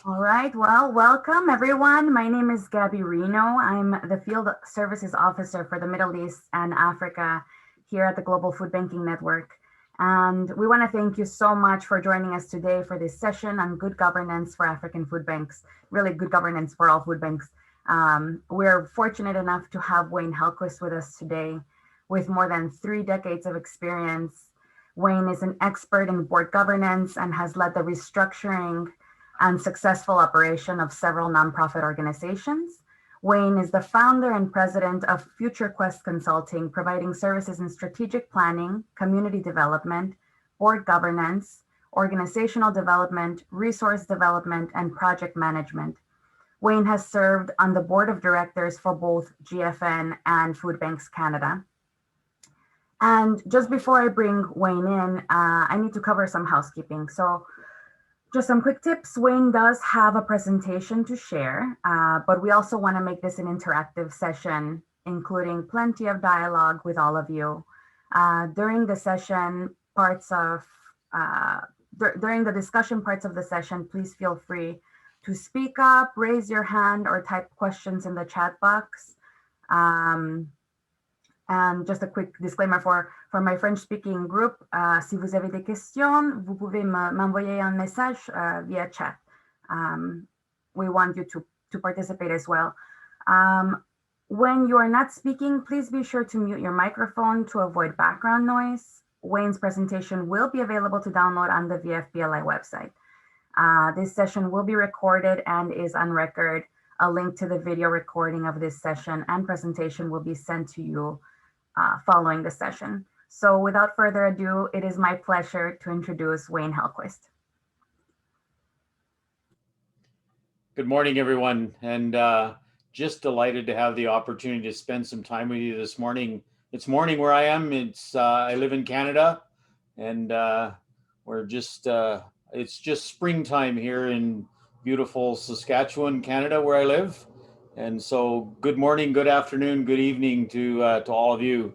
All right, well, welcome everyone. My name is Gabby Reno. I'm the Field Services Officer for the Middle East and Africa here at the Global Food Banking Network. And we want to thank you so much for joining us today for this session on good governance for African food banks, really good governance for all food banks. We're fortunate enough to have Wayne Helquist with us today with more than 3 decades of experience. Wayne is an expert in board governance and has led the restructuring and successful operation of several nonprofit organizations. Wayne is the founder and president of Future Quest Consulting, providing services in strategic planning, community development, board governance, organizational development, resource development, and project management. Wayne has served on the board of directors for both GFN and Food Banks Canada. And just before I bring Wayne in, I need to cover some housekeeping. So just some quick tips. Wayne does have a presentation to share, but we also want to make this an interactive session, including plenty of dialogue with all of you. During the session, during the discussion parts of the session, please feel free to speak up, raise your hand, or type questions in the chat box. And just a quick disclaimer for my French-speaking group, si vous avez des questions, vous pouvez m'envoyer un message via chat. We want you to participate as well. When you are not speaking, please be sure to mute your microphone to avoid background noise. Wayne's presentation will be available to download on the VFBLI website. This session will be recorded and is on record. A link to the video recording of this session and presentation will be sent to you following the session. So without further ado, it is my pleasure to introduce Wayne Helquist. Good morning, everyone, and just delighted to have the opportunity to spend some time with you this morning. It's morning where I am. I live in Canada, and it's just springtime here in beautiful Saskatchewan, Canada, where I live. And so good morning, good afternoon, good evening to all of you.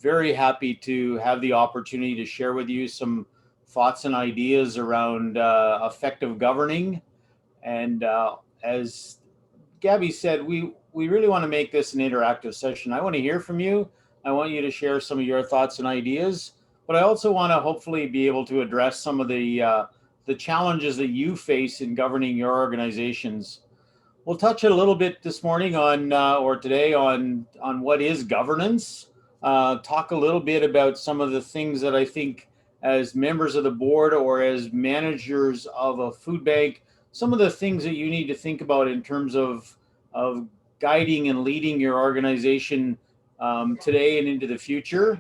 Very happy to have the opportunity to share with you some thoughts and ideas around effective governing. And as Gabby said, we really want to make this an interactive session. I want to hear from you. I want you to share some of your thoughts and ideas, but I also want to hopefully be able to address some of the challenges that you face in governing your organizations. We'll touch a little bit this morning or today on what is governance. Talk a little bit about some of the things that I think as members of the board or as managers of a food bank, some of the things that you need to think about in terms of guiding and leading your organization today and into the future.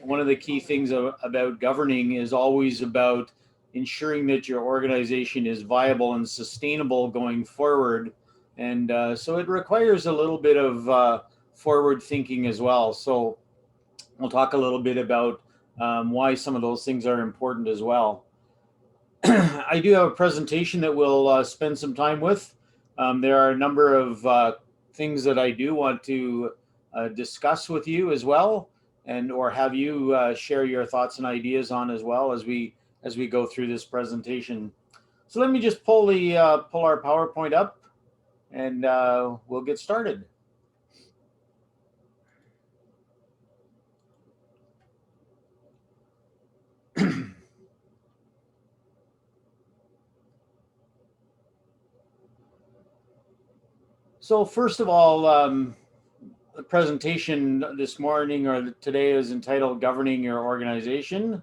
One of the key things about governing is always about ensuring that your organization is viable and sustainable going forward. And so it requires a little bit of forward thinking as well. So we'll talk a little bit about why some of those things are important as well. I do have a presentation that we'll spend some time with. There are a number of things that I do want to discuss with you as well, and or have you share your thoughts and ideas on as well as we go through this presentation. So let me just pull our PowerPoint up, and we'll get started. So first of all, the presentation this morning or today is entitled Governing Your Organization,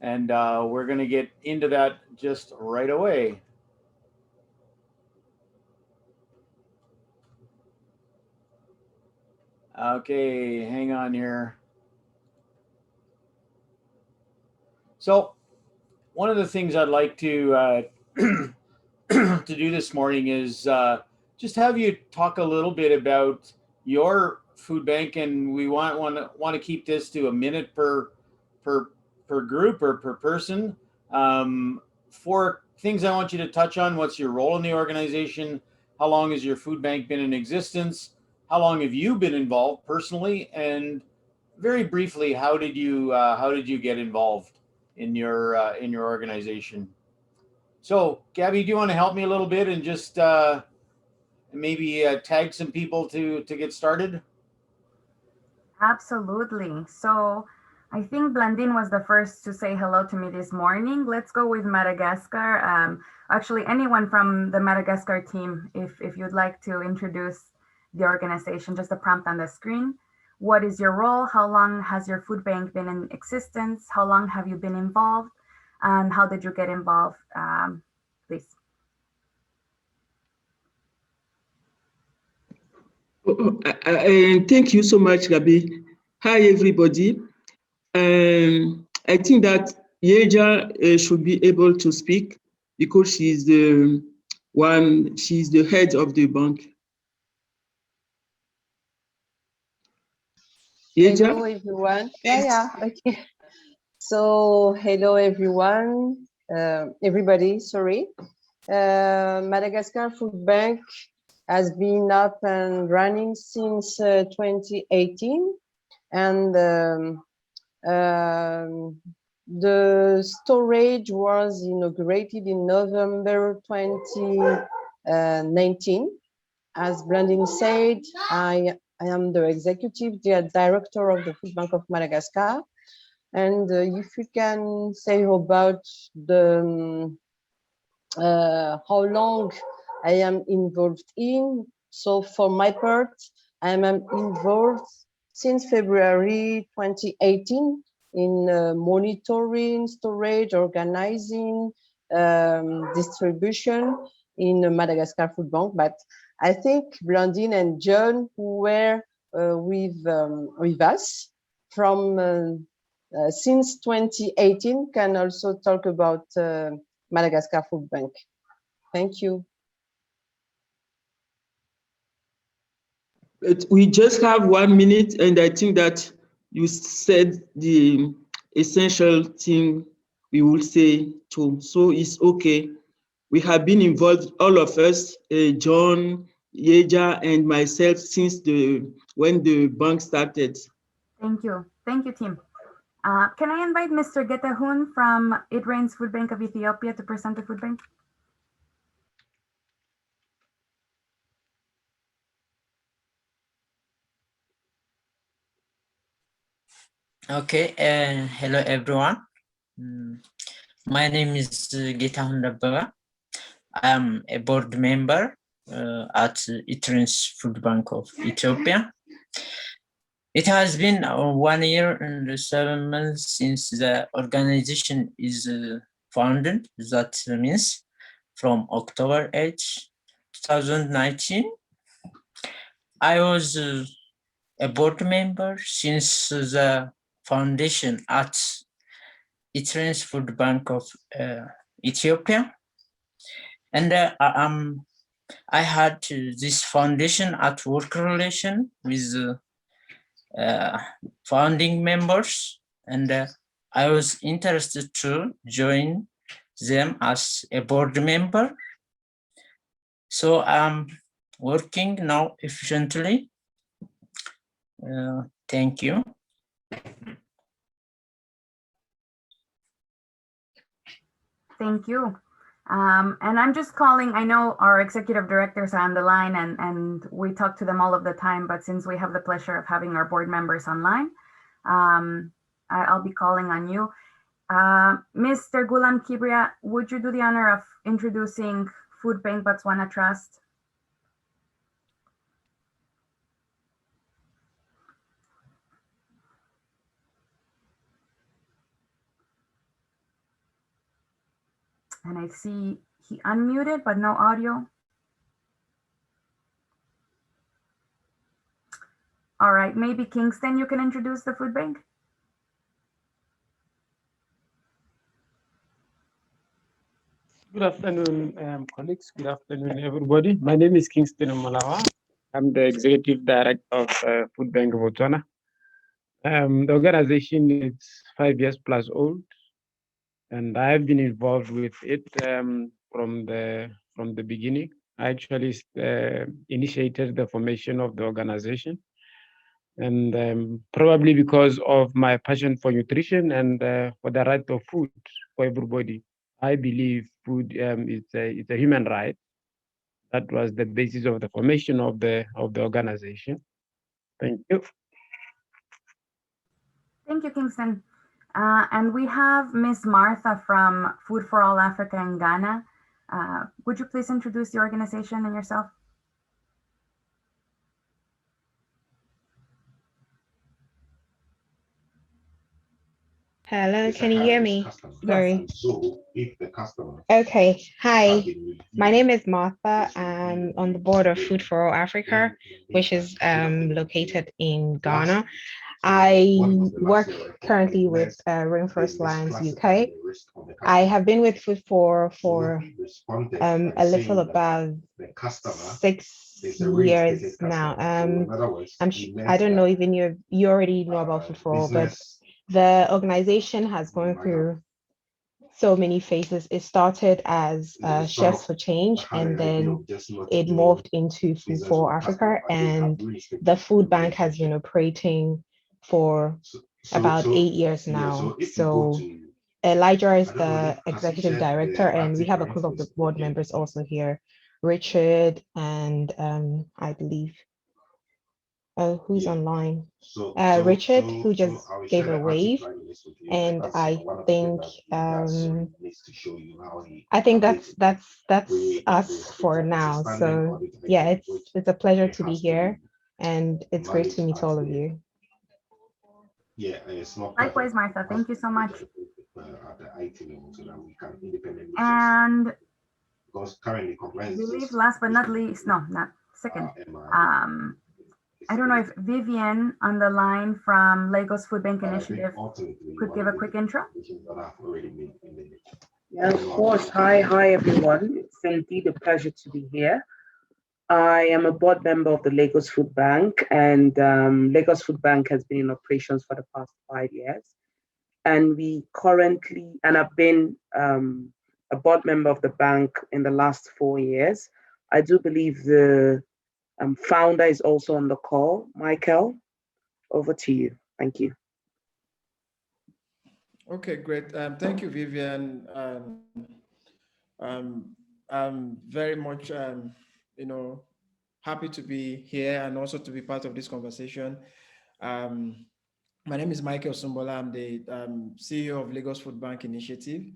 and we're going to get into that just right away. Okay, hang on here. So one of the things I'd like to to do this morning is just have you talk a little bit about your food bank, and we want to keep this to a minute per group or per person. For things I want you to touch on: what's your role in the organization? How long has your food bank been in existence? How long have you been involved personally? And very briefly, how did you get involved in your organization? So, Gabby, do you want to help me a little bit and just maybe tag some people to get started? Absolutely. So I think Blandine was the first to say hello to me this morning. Let's go with Madagascar. Actually, anyone from the Madagascar team, if you'd like to introduce the organization, just a prompt on the screen. What is your role? How long has your food bank been in existence? How long have you been involved? And how did you get involved? Please. Thank you so much, Gabi. Hi, everybody. I think that Yeja should be able to speak because she's the head of the bank. Yeja? Hello, everyone. Yeah, okay. So, hello, everyone. Everybody, sorry. Madagascar Food Bank has been up and running since 2018, and the storage was inaugurated in November 2019. As Blandine said, I am the executive director of the Food Bank of Madagascar. And if you can say about the how long I am involved in. So for my part, I am involved since February 2018 in monitoring, storage, organizing, distribution in Madagascar Food Bank. But I think Blandine and John, who were with us from since 2018, can also talk about Madagascar Food Bank. Thank you. We just have 1 minute, and I think that you said the essential thing we will say too. So it's okay. We have been involved, all of us, John, Yeja, and myself, since when the bank started. Thank you. Thank you, team. Can I invite Mr. Getahun from It Rains Food Bank of Ethiopia to present the food bank? Okay, hello everyone. My name is Getahun Dabbaba. I am a board member at It Rains Food Bank of Ethiopia. It has been 1 year and 7 months since the organization is founded. That means from October 8, 2019. I was a board member since the foundation at It Rains Food Bank of Ethiopia. And I had this foundation at work relation with founding members, and I was interested to join them as a board member. So I'm working now efficiently. Thank you. Thank you. And I'm just calling, I know our executive directors are on the line and we talk to them all of the time, but since we have the pleasure of having our board members online, I'll be calling on you. Mr. Gulam Kibria, would you do the honor of introducing Food Bank Botswana Trust? And I see he unmuted, but no audio. All right, maybe Kingston, you can introduce the food bank. Good afternoon, colleagues. Good afternoon, everybody. My name is Kingston Malawa. I'm the executive director of Food Bank of Botswana. The organization is 5 years plus old, and I have been involved with it from the beginning. I actually initiated the formation of the organization, and probably because of my passion for nutrition and for the right of food for everybody. I believe food is a human right. That was the basis of the formation of the organization. Thank you. Thank you, Kingston. And we have Miss Martha from Food for All Africa in Ghana. Would you please introduce the organization and yourself? Hello, can you hear me? Sorry. Yes. Okay, hi. My name is Martha. I'm on the board of Food for All Africa, which is located in Ghana. I work currently with Rainforest Lions UK. I have been with Food for a little above 6 years now. I don't know even you already know about Food for All, but the organization has gone through so many phases. It started as Chefs for Change, and then it morphed into Food for Africa, and the food bank has been operating for about 8 years now. So Elijah is the executive director, and we have a couple of the board members also here, Richard, and I believe who's online? Richard, who just gave a wave, and I think that's us for now. So yeah, it's a pleasure to be here, and it's great to meet all of you. Likewise, Martha. Thank you so much. And I believe last but not least, no, not second. I don't know if Vivian on the line from Lagos Food Bank Initiative could give a quick intro. Yeah, of course. Hi, everyone. It's indeed a pleasure to be here. I am a board member of the Lagos Food Bank, and Lagos Food Bank has been in operations for the past 5 years. And I've been a board member of the bank in the last 4 years. I do believe the founder is also on the call. Michael, over to you. Thank you. Okay, great. Thank you, Vivian. I'm very much, happy to be here and also to be part of this conversation. My name is Michael Sumbola. I'm the CEO of Lagos Food Bank Initiative.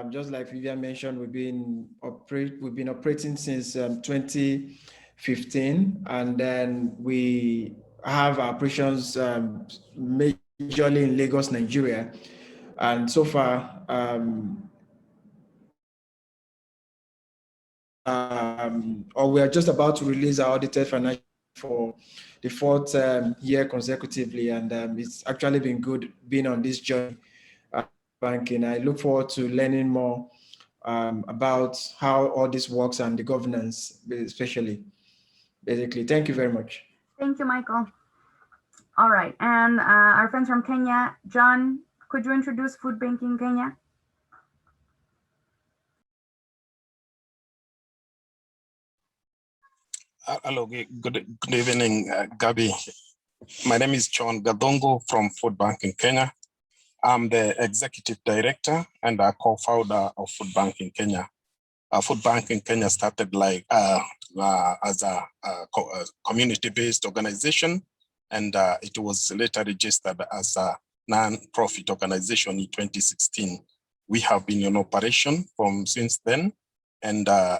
Just like Vivian mentioned, we've been operating since 2015, and then we have operations majorly in Lagos, Nigeria. And so far, or we are just about to release our audited financial for the 4th year consecutively, and it's actually been good being on this journey banking. I look forward to learning more about how all this works and the governance, especially. Basically, thank you very much. Thank you, Michael. All right, and our friends from Kenya, John, could you introduce Food Banking Kenya? Hello, good evening, Gabi. My name is John Gadongo from Food Bank in Kenya. I'm the executive director and a co-founder of Food Bank in Kenya. Food Bank in Kenya started as a community-based organization, and it was later registered as a non-profit organization in 2016. We have been in operation since then, and I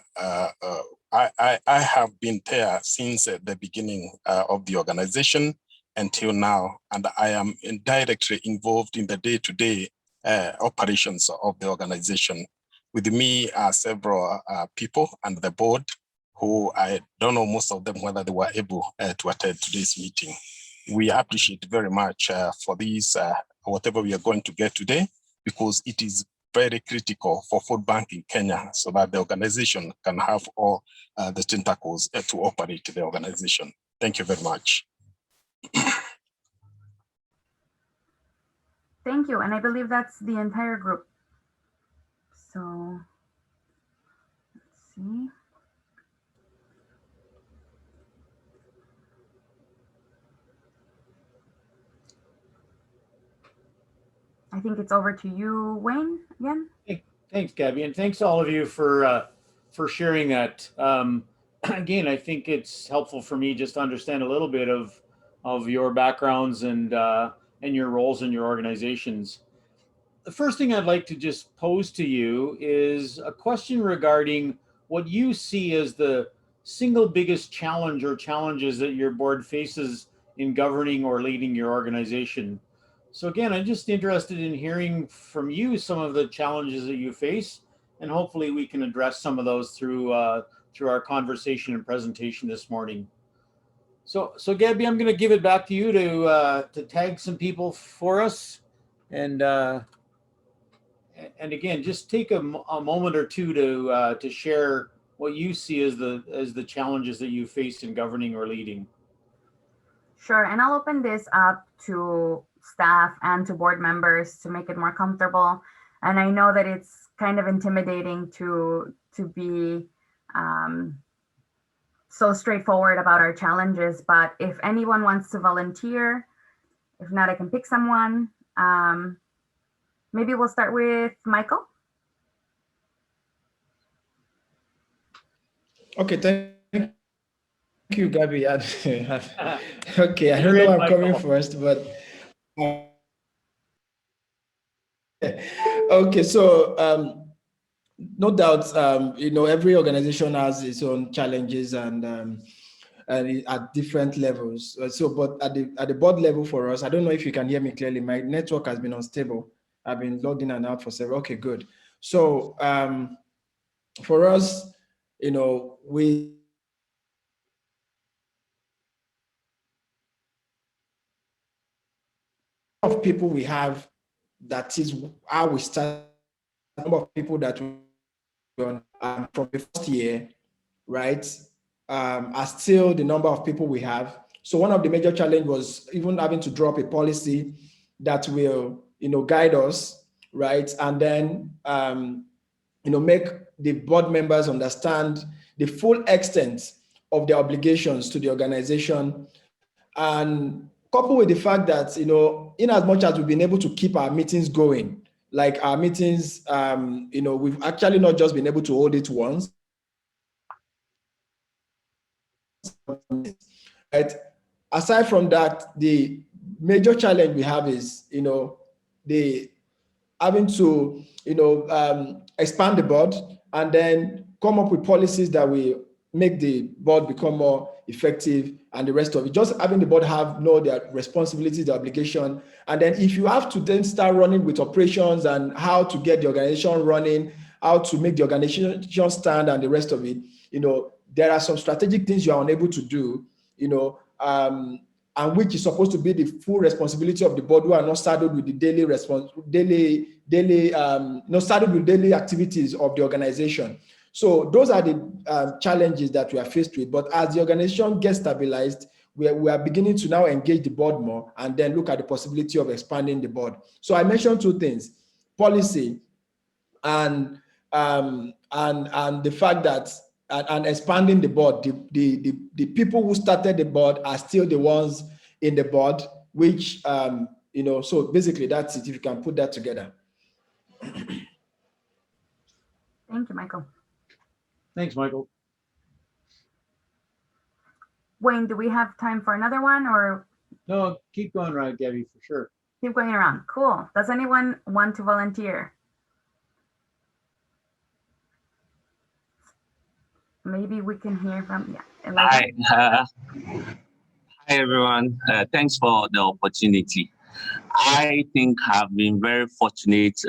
have been there since the beginning of the organization until now, and I am indirectly involved in the day-to-day operations of the organization. With me are several people and the board who I don't know most of them whether they were able to attend today's meeting. We appreciate very much for this, whatever we are going to get today, because it is very critical for Food Bank in Kenya so that the organization can have all the tentacles to operate the organization. Thank you very much. Thank you, and I believe that's the entire group. So, let's see. I think it's over to you, Wayne, again. Thanks, Gabby, and thanks all of you for sharing that. Again, I think it's helpful for me just to understand a little bit of your backgrounds and your roles in your organizations. The first thing I'd like to just pose to you is a question regarding what you see as the single biggest challenge or challenges that your board faces in governing or leading your organization. So again, I'm just interested in hearing from you some of the challenges that you face, and hopefully we can address some of those through our conversation and presentation this morning. So Gabby, I'm going to give it back to you to tag some people for us, and again, just take a moment or two to share what you see as the challenges that you face in governing or leading. Sure, and I'll open this up to staff and to board members to make it more comfortable. And I know that it's kind of intimidating to be so straightforward about our challenges, but if anyone wants to volunteer, if not, I can pick someone. Maybe we'll start with Michael. Okay, thank you, Gabby. Okay, I don't You're know in, I'm coming Michael. first, but okay, so no doubt, every organization has its own challenges and at different levels. But at the board level for us, I don't know if you can hear me clearly. My network has been unstable. I've been logged in and out for several. Okay, good. So for us, we of people we have, that is how we start. The number of people that we from the first year, right, are still the number of people we have. So one of the major challenge was even having to drop a policy that will, guide us, right, and then make the board members understand the full extent of their obligations to the organization, and coupled with the fact that, in as much as we've been able to keep our meetings going, like our meetings, we've actually not just been able to hold it once, right? Aside from that, the major challenge we have is, the having to, expand the board and then come up with policies that will make the board become more effective and the rest of it. Just having the board know their responsibilities, their obligation. And then if you have to then start running with operations and how to get the organization running, how to make the organization stand and the rest of it, there are some strategic things you are unable to do, and which is supposed to be the full responsibility of the board, who are not saddled with the not saddled with daily activities of the organization. So those are the challenges that we are faced with. But as the organization gets stabilized, we are beginning to now engage the board more and then look at the possibility of expanding the board. So I mentioned two things: policy and the fact that and expanding the board. The people who started the board are still the ones in the board, which so basically that's it, if you can put that together. Thank you, Michael. Thanks, Michael. Wayne, do we have time for another one, or? No, keep going around, Gabby, for sure. Keep going around. Cool. Does anyone want to volunteer? Maybe we can hear from, Hi, hi everyone. Thanks for the opportunity. I think I've been very fortunate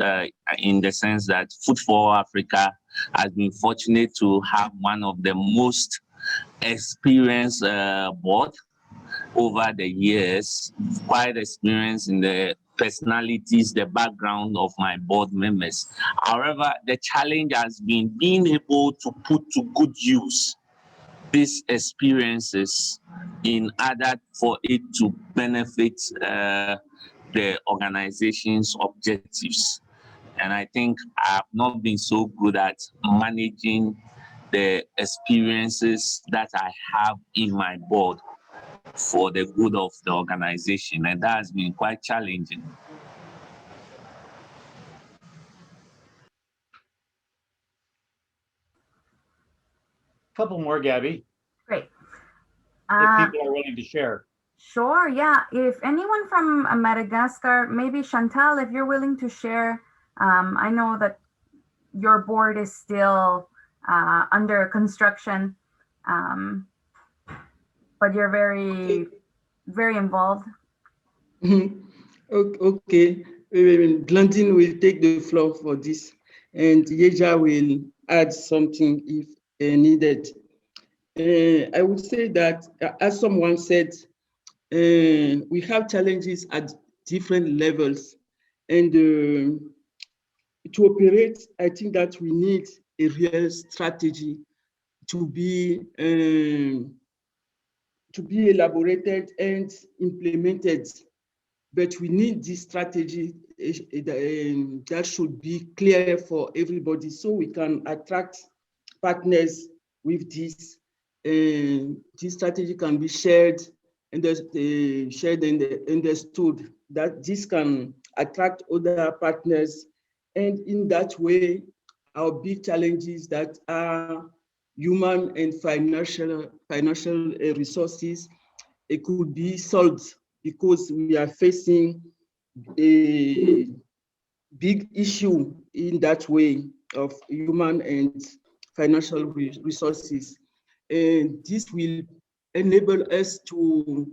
in the sense that Food for Africa has been fortunate to have one of the most experienced board over the years, quite experienced in the personalities, the background of my board members. However, the challenge has been being able to put to good use these experiences in order for it to benefit the organization's objectives. And I think I've not been so good at managing the experiences that I have in my board for the good of the organization, and that has been quite challenging. Couple more, Gabby, Great. if people are willing to share. Sure, yeah. If anyone from Madagascar, maybe Chantal, if you're willing to share, I know that your board is still under construction, but you're very, very involved. Okay, Blandine will take the floor for this, and Yeja will add something if needed. I would say that, as someone said, we have challenges at different levels, and to operate, I think that we need a real strategy to be elaborated and implemented. But we need this strategy that should be clear for everybody, so we can attract partners with this. This strategy can be shared and understood, that this can attract other partners. And in that way, our big challenges that are human and financial resources, it could be solved, because we are facing a big issue in that way of human and financial resources. And this will enable us to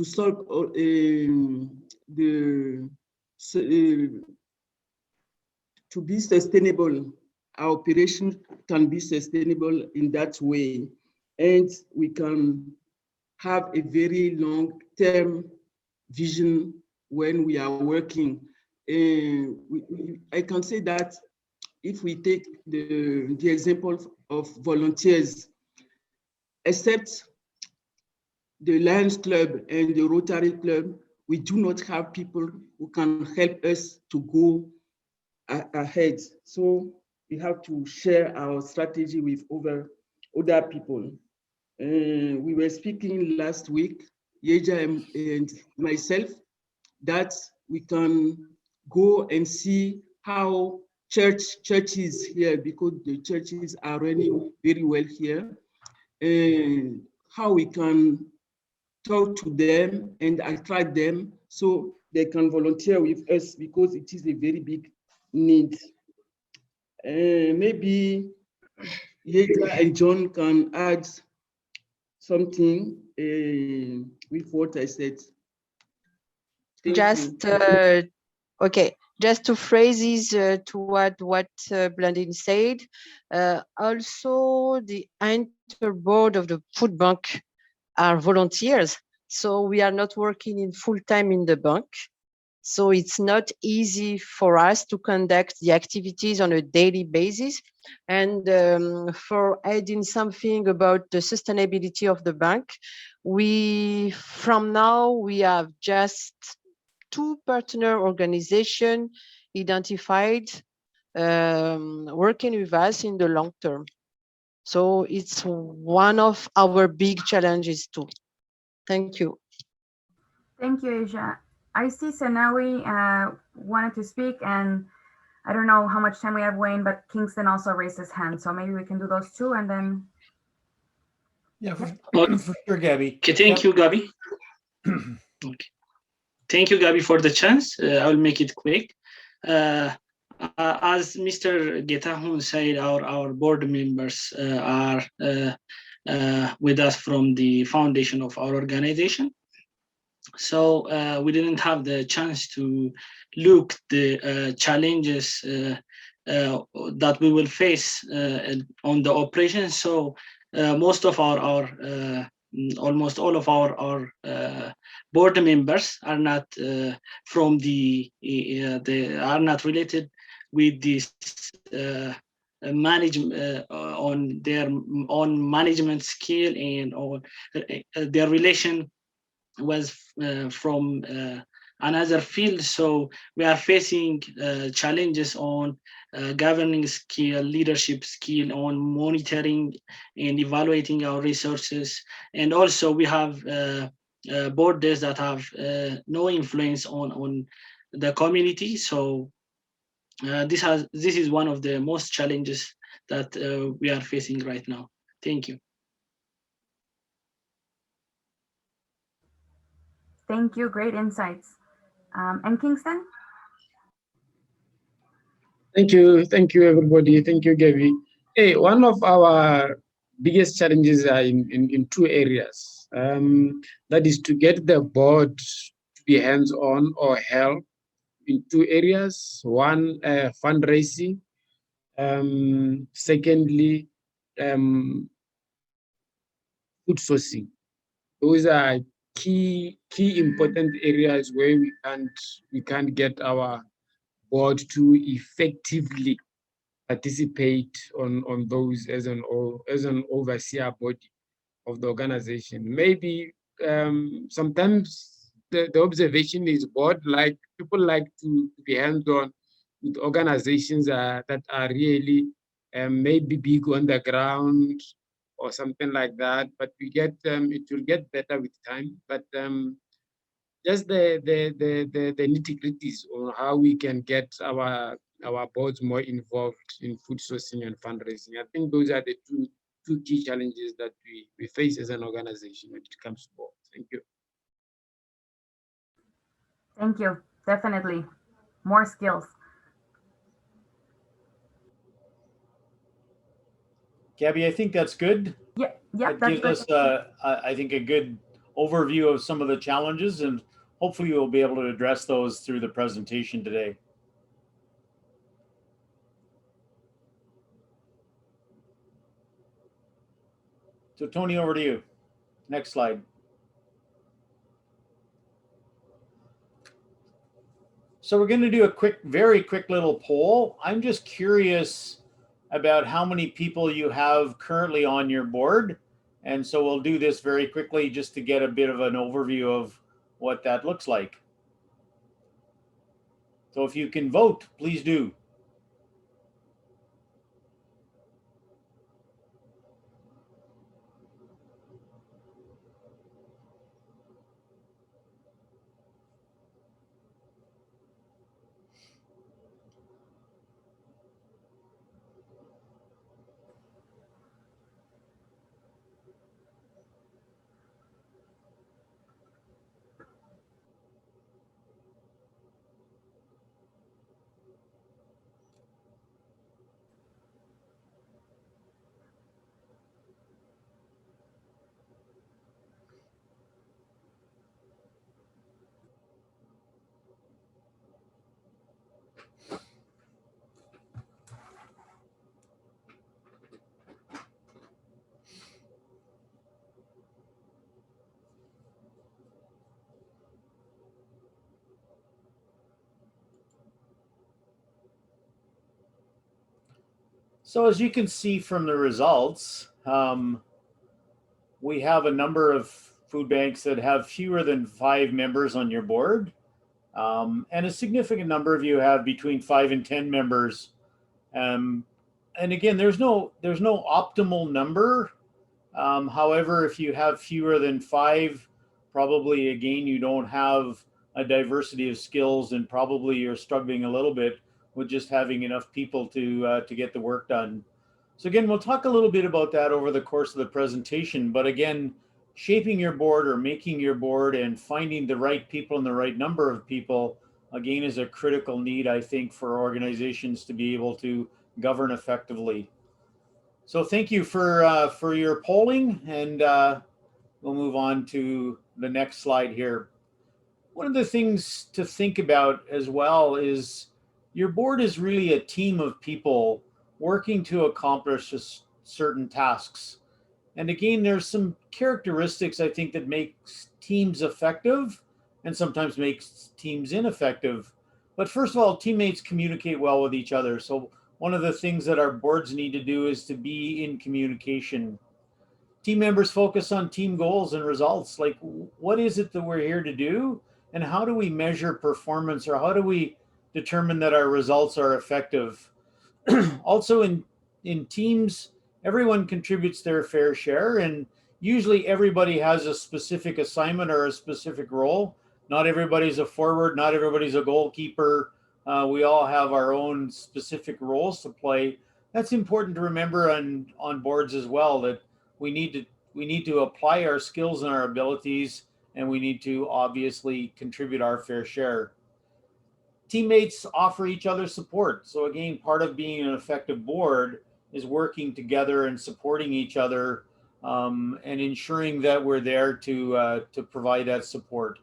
solve to be sustainable. Our operation can be sustainable in that way, and we can have a very long-term vision when we are working. I can say that if we take the example of volunteers, except the Lions Club and the Rotary Club, we do not have people who can help us to go ahead. So we have to share our strategy with other people. We were speaking last week, Yeja and myself, that we can go and see how churches here, because the churches are running very well here, and how we can talk to them and attract them so they can volunteer with us, because it is a very big need. Maybe Yeja and John can add something with what I said. Okay, just to phrase this to add what Blandine said, also the entire board of the food bank are volunteers, so we are not working in full time in the bank. So it's not easy for us to conduct the activities on a daily basis. And for adding something about the sustainability of the bank, from now we have just 2 partner organizations identified working with us in the long term. So it's one of our big challenges too. Thank you. Thank you, Asia. I see Sanawi wanted to speak, and I don't know how much time we have, Wayne, but Kingston also raised his hand, so maybe we can do those two, and then. Yeah, for sure, Gabby. Okay, thank you, Gabby. Okay. Thank you, Gabby, for the chance. I will make it quick. As Mr. Getahun said, our board members are with us from the foundation of our organization. So we didn't have the chance to look the challenges that we will face on the operation. So most of almost all of our board members are not from they are not related with this management on their own management skill, and on their relation was from another field. So we are facing challenges on governing skill, leadership skill, on monitoring and evaluating our resources. And also we have borders that have no influence on the community. So this is one of the most challenges that we are facing right now. Thank you. Thank you. Great insights. And Kingston? Thank you, everybody. Thank you, Gabby. Hey, one of our biggest challenges are in two areas. That is to get the board to be hands-on or help in two areas. One, fundraising. Secondly, food sourcing. Those are key important areas where we can't get our board to effectively participate on those as an overseer body of the organization. Maybe sometimes the observation is board, like people like to be hands-on with organizations that are really maybe big on the ground or something like that. But we get it will get better with time. But just the nitty-gritties on how we can get our boards more involved in food sourcing and fundraising. I think those are the two key challenges that we face as an organization when it comes to boards. Thank you. Thank you. Definitely. More skills. Gabby, I think that's good. Yeah, That that's gives good. us, I think, a good overview of some of the challenges, and hopefully we'll be able to address those through the presentation today. So Tony, over to you. Next slide. So we're going to do a very quick little poll. I'm just curious about how many people you have currently on your board. And so we'll do this very quickly just to get a bit of an overview of what that looks like. So if you can vote, please do. So as you can see from the results, we have a number of food banks that have fewer than 5 members on your board. And a significant number of you have between 5 and 10 members. And again, there's no optimal number. However, if you have fewer than 5, probably again, you don't have a diversity of skills, and probably you're struggling a little bit with just having enough people to get the work done. So again, we'll talk a little bit about that over the course of the presentation. But again, shaping your board or making your board and finding the right people and the right number of people, again, is a critical need, I think, for organizations to be able to govern effectively. So thank you for your polling, and we'll move on to the next slide here. One of the things to think about as well is your board is really a team of people working to accomplish certain tasks. And again, there's some characteristics I think that makes teams effective and sometimes makes teams ineffective. But first of all, teammates communicate well with each other. So one of the things that our boards need to do is to be in communication. Team members focus on team goals and results. Like, what is it that we're here to do? And how do we measure performance, or how do we determine that our results are effective? Also, in teams, everyone contributes their fair share, and usually everybody has a specific assignment or a specific role. Not everybody's a forward, not everybody's a goalkeeper. We all have our own specific roles to play. That's important to remember on boards as well, that we need to apply our skills and our abilities, and we need to obviously contribute our fair share. Teammates offer each other support. So again, part of being an effective board is working together and supporting each other, and ensuring that we're there to provide that support.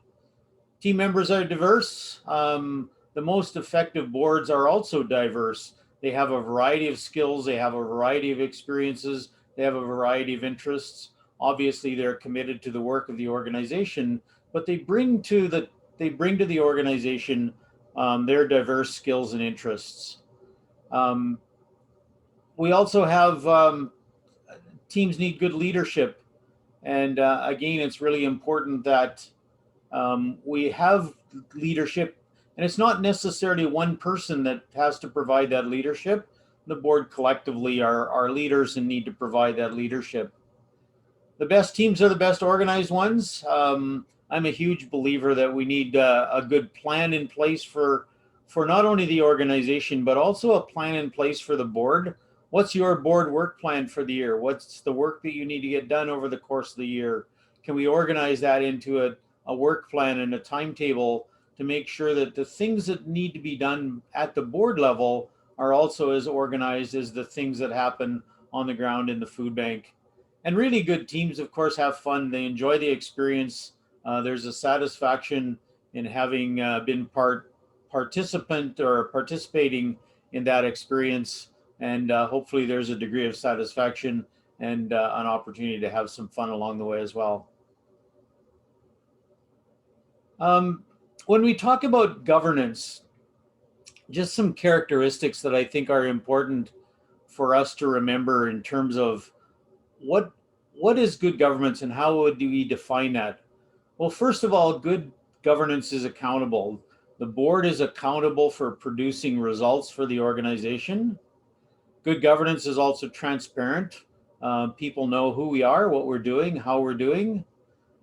Team members are diverse. The most effective boards are also diverse. They have a variety of skills, they have a variety of experiences, they have a variety of interests. Obviously, they're committed to the work of the organization, but they bring to the organization their diverse skills and interests. We also have teams need good leadership, and again, it's really important that we have leadership, and it's not necessarily one person that has to provide that leadership. The board collectively are leaders and need to provide that leadership. The best teams are the best organized ones. I'm a huge believer that we need a good plan in place for not only the organization, but also a plan in place for the board. What's your board work plan for the year? What's the work that you need to get done over the course of the year? Can we organize that into a work plan and a timetable to make sure that the things that need to be done at the board level are also as organized as the things that happen on the ground in the food bank? And really good teams, of course, have fun. They enjoy the experience. There's a satisfaction in having been participant or participating in that experience. And hopefully there's a degree of satisfaction and an opportunity to have some fun along the way as well. When we talk about governance, just some characteristics that I think are important for us to remember in terms of what is good governance and how would we define that? Well, first of all, good governance is accountable. The board is accountable for producing results for the organization. Good governance is also transparent. People know who we are, what we're doing, how we're doing.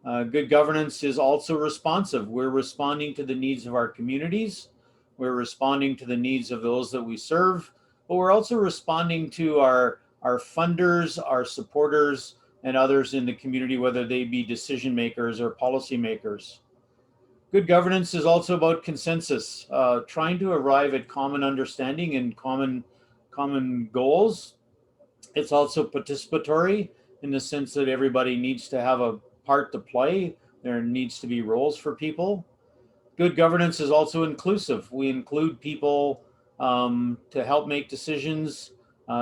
Good governance is also responsive. We're responding to the needs of our communities. We're responding to the needs of those that we serve, but we're also responding to our funders, our supporters, and others in the community, whether they be decision makers or policy makers. Good governance is also about consensus, trying to arrive at common understanding and common goals. It's also participatory in the sense that everybody needs to have a part to play. There needs to be roles for people. Good governance is also inclusive. We include people to help make decisions.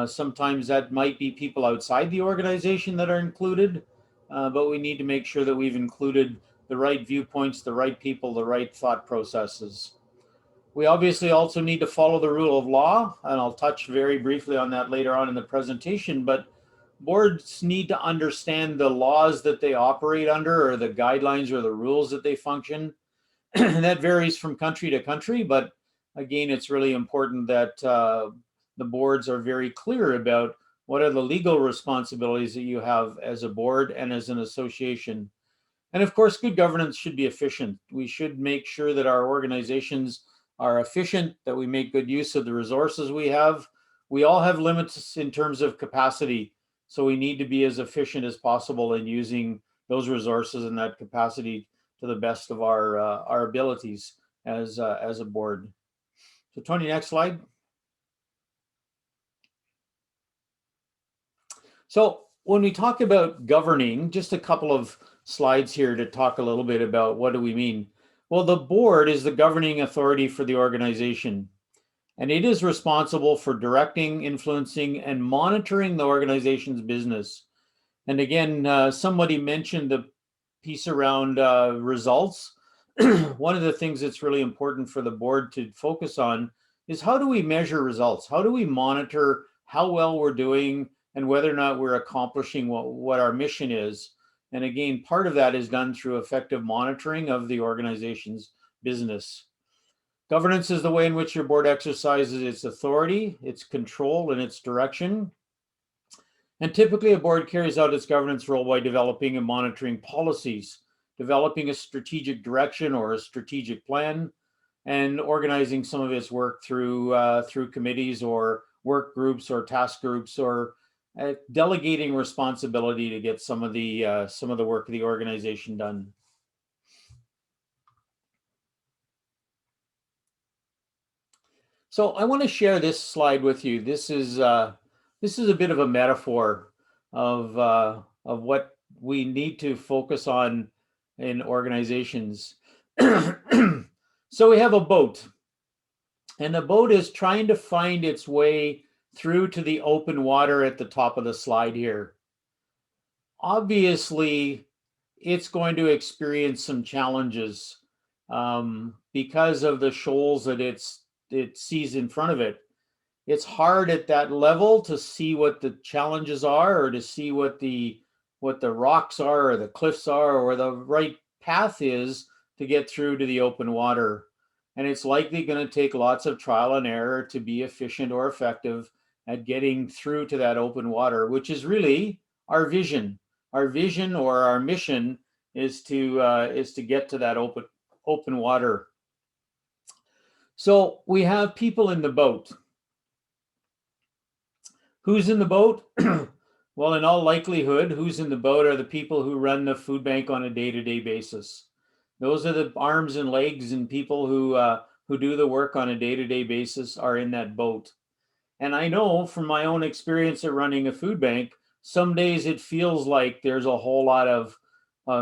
Sometimes that might be people outside the organization that are included, but we need to make sure that we've included the right viewpoints, the right people, the right thought processes. We obviously also need to follow the rule of law, and I'll touch very briefly on that later on in the presentation, but boards need to understand the laws that they operate under or the guidelines or the rules that they function. That varies from country to country, but again, it's really important that the boards are very clear about what are the legal responsibilities that you have as a board and as an association. And of course, good governance should be efficient. We should make sure that our organizations are efficient, that we make good use of the resources we have. We all have limits in terms of capacity, so we need to be as efficient as possible in using those resources and that capacity to the best of our abilities as a board. So Tony, next slide. So when we talk about governing, just a couple of slides here to talk a little bit about what do we mean. Well, the board is the governing authority for the organization, and it is responsible for directing, influencing, and monitoring the organization's business. And again, somebody mentioned the piece around results. One of the things that's really important for the board to focus on is how do we measure results? How do we monitor how well we're doing and whether or not we're accomplishing what our mission is? And again, part of that is done through effective monitoring of the organization's business. Governance is the way in which your board exercises its authority, its control, and its direction. And typically a board carries out its governance role by developing and monitoring policies, developing a strategic direction or a strategic plan, and organizing some of its work through committees or work groups or task groups or delegating responsibility to get some of the work of the organization done. So I want to share this slide with you. This is a bit of a metaphor of what we need to focus on in organizations. So we have a boat, and the boat is trying to find its way through to the open water at the top of the slide here. Obviously, it's going to experience some challenges because of the shoals that it sees in front of it. It's hard at that level to see what the challenges are, or to see what the rocks are, or the cliffs are, or the right path is to get through to the open water. And it's likely going to take lots of trial and error to be efficient or effective at getting through to that open water, which is really our vision. Our vision, or our mission, is to get to that open water. So we have people in the boat. Who's in the boat? Well, in all likelihood, who's in the boat are the people who run the food bank on a day-to-day basis. Those are the arms and legs and people who do the work on a day-to-day basis are in that boat. And I know from my own experience of running a food bank, some days it feels like there's a whole lot of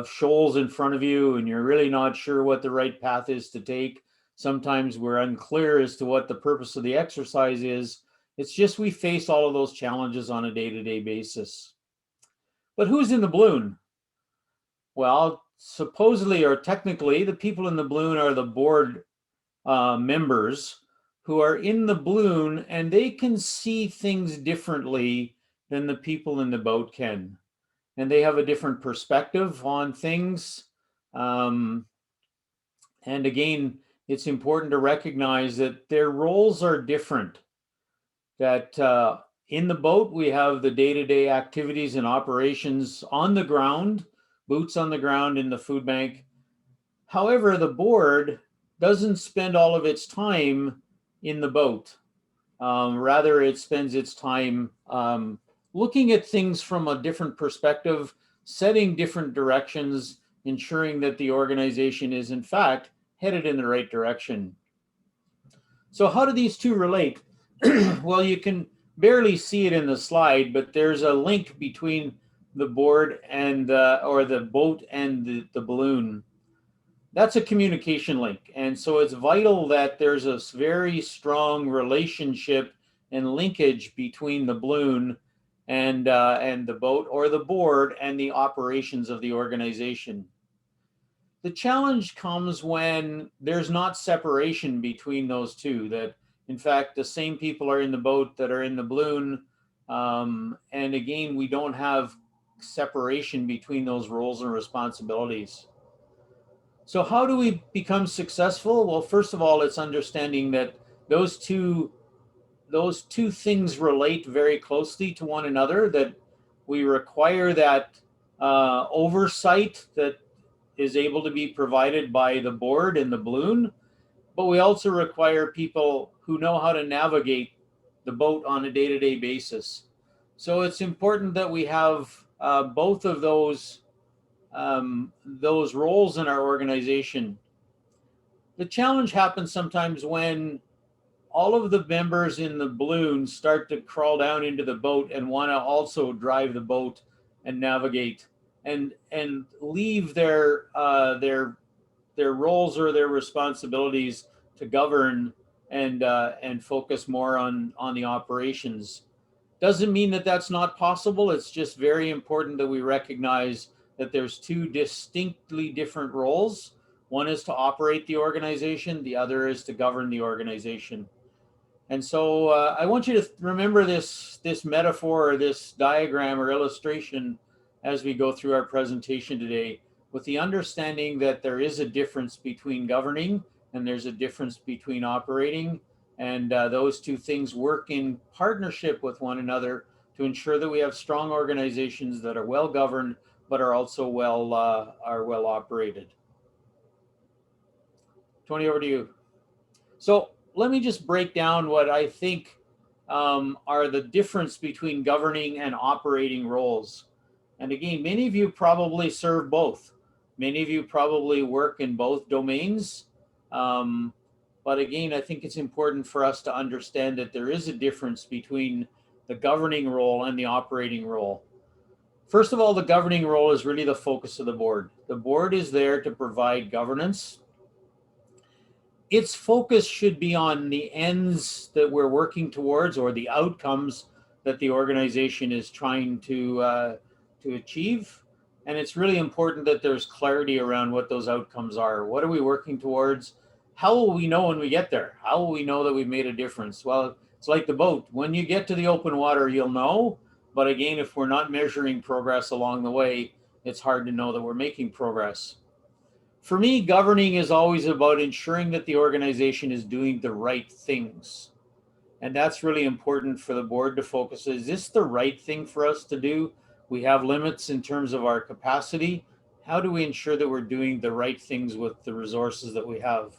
shoals in front of you, and you're really not sure what the right path is to take. Sometimes we're unclear as to what the purpose of the exercise is. It's just we face all of those challenges on a day-to-day basis. But who's in the balloon? Well, supposedly or technically, the people in the balloon are the board members who are in the balloon, and they can see things differently than the people in the boat can. And they have a different perspective on things. And again, it's important to recognize that their roles are different. That in the boat, we have the day-to-day activities and operations on the ground, boots on the ground in the food bank. However, the board doesn't spend all of its time in the boat. Rather, it spends its time looking at things from a different perspective, setting different directions, ensuring that the organization is in fact headed in the right direction. So how do these two relate? Well, you can barely see it in the slide, but there's a link between the board and or the boat and the balloon. That's a communication link. And so it's vital that there's a very strong relationship and linkage between the balloon and the boat, or the board and the operations of the organization. The challenge comes when there's not separation between those two, that in fact the same people are in the boat that are in the balloon. And again, we don't have separation between those roles and responsibilities. So how do we become successful? Well, first of all, it's understanding that those two things relate very closely to one another, that we require that oversight that is able to be provided by the board and the balloon, but we also require people who know how to navigate the boat on a day-to-day basis. So it's important that we have both of those roles in our organization. The challenge happens sometimes when all of the members in the balloon start to crawl down into the boat and want to also drive the boat and navigate, and leave their roles or their responsibilities to govern and focus more on the operations. Doesn't mean that that's not possible. It's just very important that we recognize that there's two distinctly different roles. One is to operate the organization, the other is to govern the organization. And so I want you to remember this metaphor, or this diagram or illustration as we go through our presentation today, with the understanding that there is a difference between governing and there's a difference between operating. And those two things work in partnership with one another to ensure that we have strong organizations that are well governed, but are also well operated. Tony, over to you. So let me just break down what I think are the difference between governing and operating roles. And again, many of you probably serve both. Many of you probably work in both domains. But again, I think it's important for us to understand that there is a difference between the governing role and the operating role. First of all, the governing role is really the focus of the board. The board is there to provide governance. Its focus should be on the ends that we're working towards, or the outcomes that the organization is trying to achieve. And it's really important that there's clarity around what those outcomes are. What are we working towards? How will we know when we get there? How will we know that we've made a difference? Well, it's like the boat. When you get to the open water, you'll know. But again, if we're not measuring progress along the way, it's hard to know that we're making progress. For me, governing is always about ensuring that the organization is doing the right things. And that's really important for the board to focus. Is this the right thing for us to do? We have limits in terms of our capacity. How do we ensure that we're doing the right things with the resources that we have?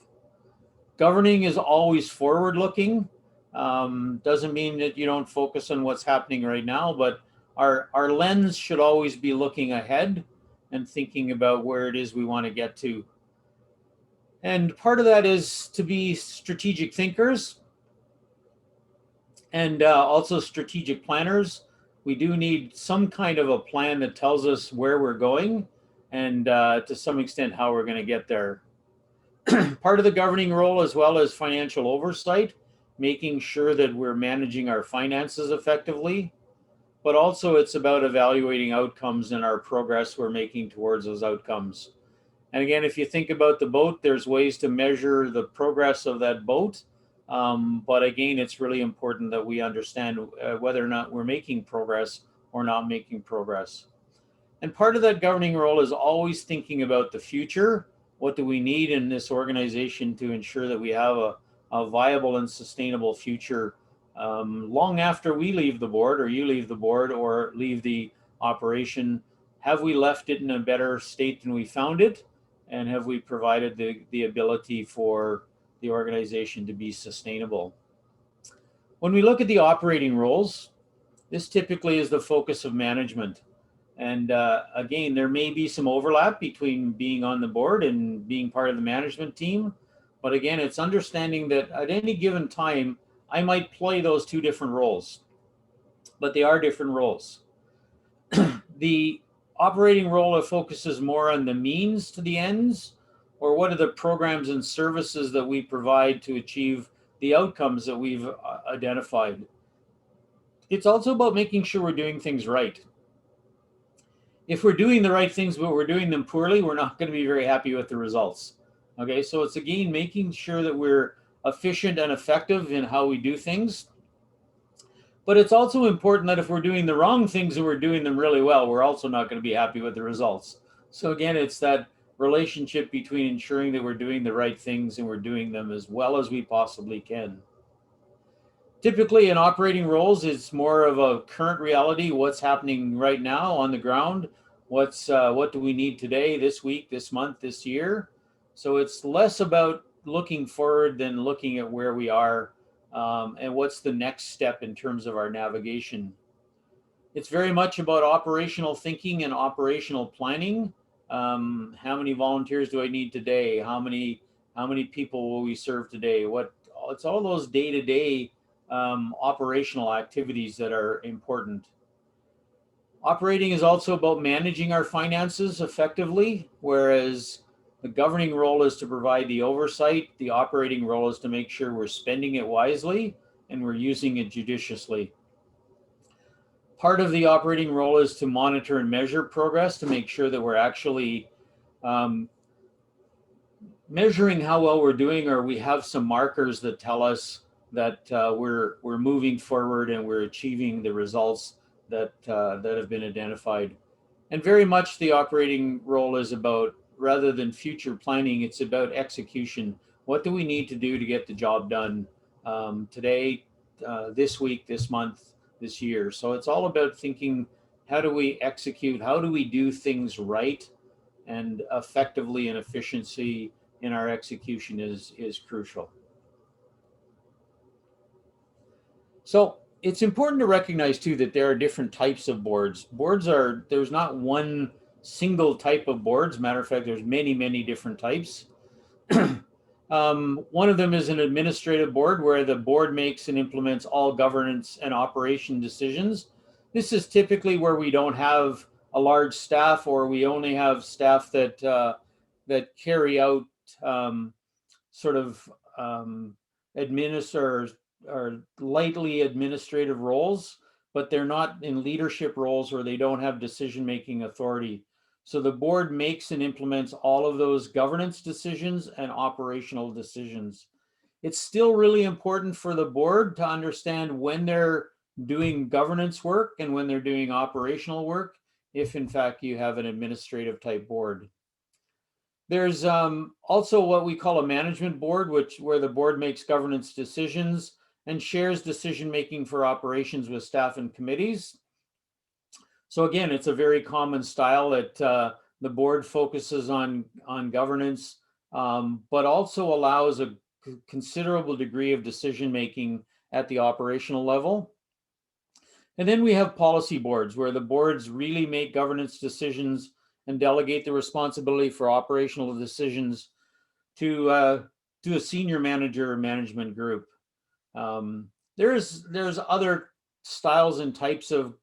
Governing is always forward-looking. Doesn't mean that you don't focus on what's happening right now, but our lens should always be looking ahead and thinking about where it is we want to get to. And part of that is to be strategic thinkers and also strategic planners. We do need some kind of a plan that tells us where we're going and to some extent how we're going to get there. Part of the governing role as well as financial oversight, making sure that we're managing our finances effectively, but also it's about evaluating outcomes and our progress we're making towards those outcomes. And again, if you think about the boat, there's ways to measure the progress of that boat. But again, it's really important that we understand whether or not we're making progress or not making progress. And part of that governing role is always thinking about the future. What do we need in this organization to ensure that we have a viable and sustainable future long after we leave the board, or you leave the board, or leave the operation? Have we left it in a better state than we found it? And have we provided the ability for the organization to be sustainable? When we look at the operating roles, this typically is the focus of management. And again, there may be some overlap between being on the board and being part of the management team. But again, it's understanding that at any given time, I might play those two different roles, but they are different roles. The operating role focuses more on the means to the ends, or what are the programs and services that we provide to achieve the outcomes that we've identified. It's also about making sure we're doing things right. If we're doing the right things, but we're doing them poorly, we're not going to be very happy with the results. Okay, so it's again making sure that we're efficient and effective in how we do things. But it's also important that if we're doing the wrong things and we're doing them really well, we're also not going to be happy with the results. So again, it's that relationship between ensuring that we're doing the right things and we're doing them as well as we possibly can. Typically in operating roles, it's more of a current reality, what's happening right now on the ground, what do we need today, this week, this month, this year. So it's less about looking forward than looking at where we are and what's the next step in terms of our navigation. It's very much about operational thinking and operational planning. How many volunteers do I need today? How many people will we serve today? It's all those day-to-day operational activities that are important. Operating is also about managing our finances effectively, whereas the governing role is to provide the oversight. The operating role is to make sure we're spending it wisely and we're using it judiciously. Part of the operating role is to monitor and measure progress to make sure that we're actually measuring how well we're doing, or we have some markers that tell us that we're moving forward and we're achieving the results that have been identified. And very much the operating role is about, rather than future planning, it's about execution. What do we need to do to get the job done today, this week, this month, this year? So it's all about thinking, how do we execute? How do we do things right? And effectively and efficiency in our execution is crucial. So it's important to recognize too that there are different types of boards. There's not one single type of boards. Matter of fact, there's many different types. One of them is an administrative board where the board makes and implements all governance and operation decisions. This is typically where we don't have a large staff, or we only have staff that carry out sort of administer or lightly administrative roles, but they're not in leadership roles or they don't have decision-making authority. So the board makes and implements all of those governance decisions and operational decisions. It's still really important for the board to understand when they're doing governance work and when they're doing operational work, if in fact you have an administrative type board. There's also what we call a management board, where the board makes governance decisions and shares decision-making for operations with staff and committees. So again, it's a very common style that the board focuses on governance, but also allows a considerable degree of decision-making at the operational level. And then we have policy boards, where the boards really make governance decisions and delegate the responsibility for operational decisions to a senior manager or management group. There's other styles and types of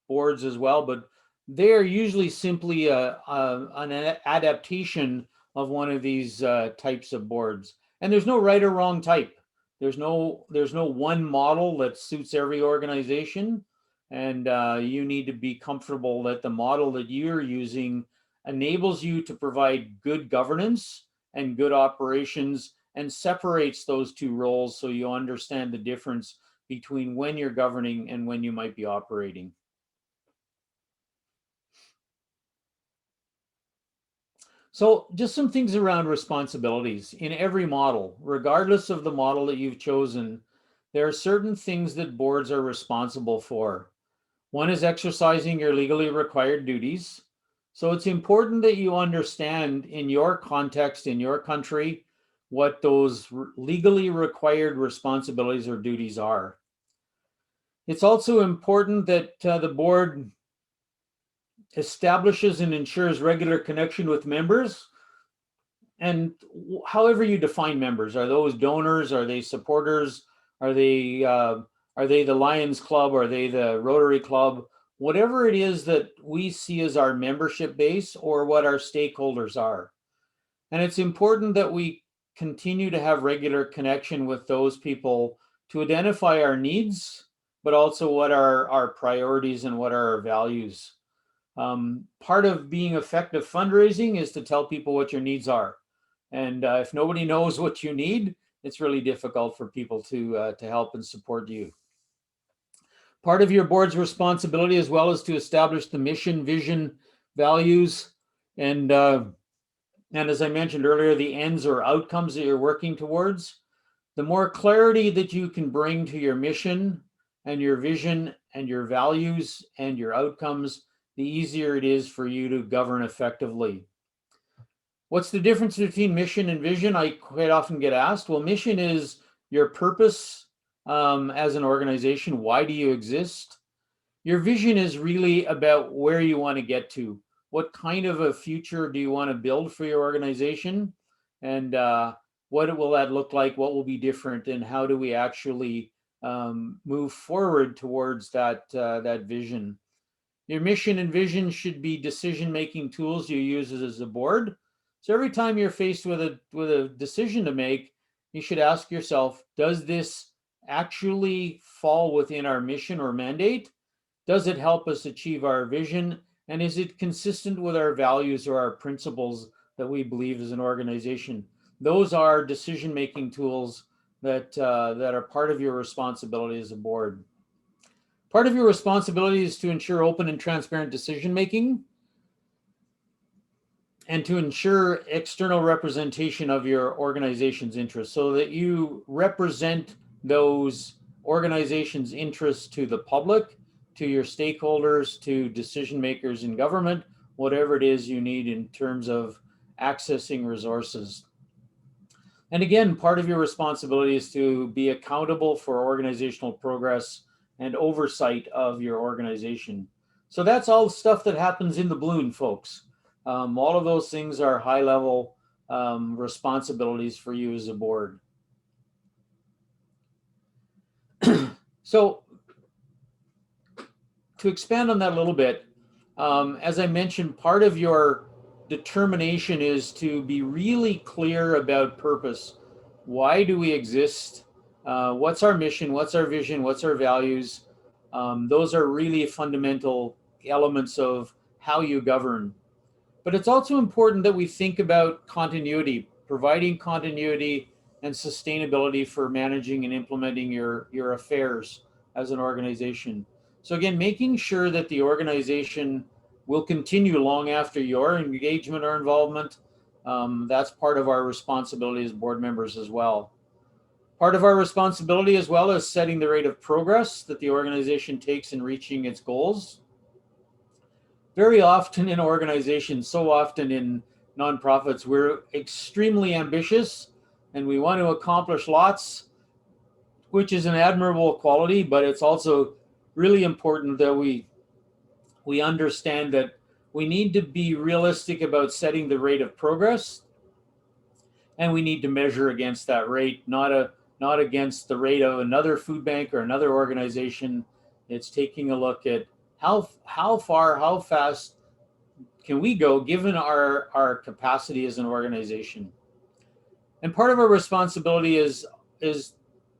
boards as well, but they are usually simply an adaptation of one of these types of boards. And there's no right or wrong type. There's no one model that suits every organization. And you need to be comfortable that the model that you're using enables you to provide good governance and good operations and separates those two roles so you understand the difference between when you're governing and when you might be operating. So just some things around responsibilities. In every model, regardless of the model that you've chosen, there are certain things that boards are responsible for. One is exercising your legally required duties. So it's important that you understand in your context, in your country, what those legally required responsibilities or duties are. It's also important that the board establishes and ensures regular connection with members. And however you define members, are those donors? Are they supporters? Are they the Lions Club? Are they the Rotary Club? Whatever it is that we see as our membership base or what our stakeholders are. And it's important that we continue to have regular connection with those people to identify our needs, but also what are our priorities and what are our values. Part of being effective fundraising is to tell people what your needs are. And if nobody knows what you need, it's really difficult for people to help and support you. Part of your board's responsibility as well is to establish the mission, vision, values, and as I mentioned earlier, the ends or outcomes that you're working towards. The more clarity that you can bring to your mission and your vision and your values and your outcomes, the easier it is for you to govern effectively. What's the difference between mission and vision? I quite often get asked. Well, mission is your purpose as an organization. Why do you exist? Your vision is really about where you want to get to. What kind of a future do you want to build for your organization? And what will that look like? What will be different? And how do we actually move forward towards that vision? Your mission and vision should be decision-making tools you use as a board. So every time you're faced with a decision to make, you should ask yourself, does this actually fall within our mission or mandate? Does it help us achieve our vision? And is it consistent with our values or our principles that we believe as an organization? Those are decision-making tools that are part of your responsibility as a board. Part of your responsibility is to ensure open and transparent decision-making and to ensure external representation of your organization's interests so that you represent those organizations' interests to the public, to your stakeholders, to decision makers in government, whatever it is you need in terms of accessing resources. And again, part of your responsibility is to be accountable for organizational progress and oversight of your organization. So that's all stuff that happens in the balloon, folks. All of those things are high level responsibilities for you as a board. So to expand on that a little bit, as I mentioned, part of your determination is to be really clear about purpose. Why do we exist? What's our mission? What's our vision? What's our values? Those are really fundamental elements of how you govern. But it's also important that we think about continuity, providing continuity and sustainability for managing and implementing your affairs as an organization. So again, making sure that the organization will continue long after your engagement or involvement, that's part of our responsibility as board members as well. Part of our responsibility as well is setting the rate of progress that the organization takes in reaching its goals. Very often in organizations, so often in nonprofits, we're extremely ambitious and we want to accomplish lots, which is an admirable quality, but it's also really important that we understand that we need to be realistic about setting the rate of progress, and we need to measure against that rate, not against the rate of another food bank or another organization. It's taking a look at how far, how fast can we go given our capacity as an organization. And part of our responsibility is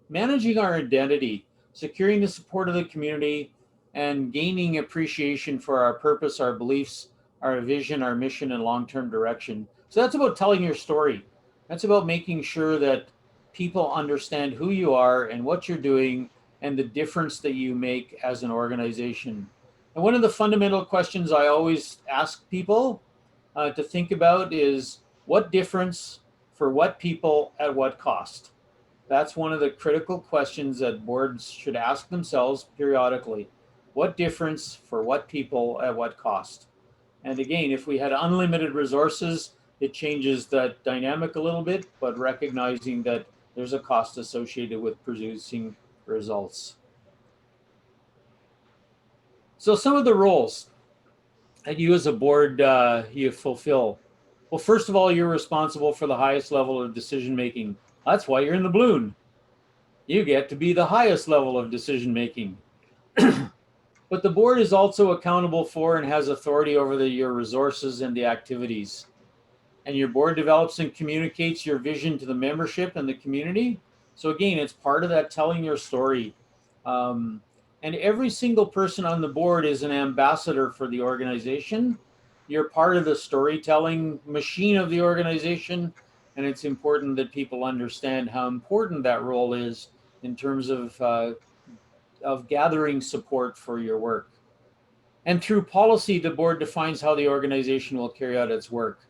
managing our identity, securing the support of the community, and gaining appreciation for our purpose, our beliefs, our vision, our mission, and long-term direction. So that's about telling your story. That's about making sure that people understand who you are and what you're doing and the difference that you make as an organization. And one of the fundamental questions I always ask people to think about is what difference for what people at what cost? That's one of the critical questions that boards should ask themselves periodically. What difference for what people at what cost? And again, if we had unlimited resources, it changes that dynamic a little bit, but recognizing that there's a cost associated with producing results. So some of the roles that you as a board you fulfill. Well, first of all, you're responsible for the highest level of decision making. That's why you're in the balloon. You get to be the highest level of decision making. But the board is also accountable for and has authority over your resources and the activities. And your board develops and communicates your vision to the membership and the community. So again, it's part of that telling your story. And every single person on the board is an ambassador for the organization. You're part of the storytelling machine of the organization. And it's important that people understand how important that role is in terms of gathering support for your work. And through policy, the board defines how the organization will carry out its work.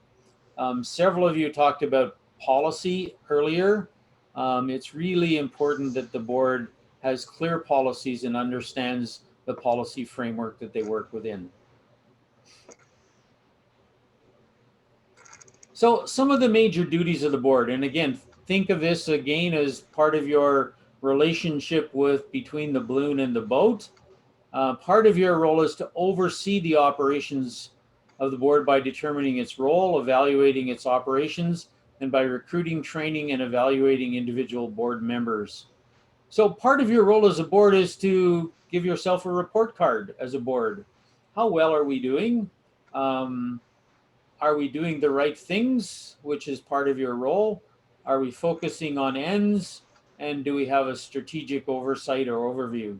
Several of you talked about policy earlier. It's really important that the board has clear policies and understands the policy framework that they work within. So some of the major duties of the board, and again, think of this again as part of your relationship between the balloon and the boat. Part of your role is to oversee the operations of the board by determining its role, evaluating its operations, and by recruiting, training, and evaluating individual board members. So part of your role as a board is to give yourself a report card as a board. How well are we doing? Are we doing the right things, which is part of your role? Are we focusing on ends? And do we have a strategic oversight or overview?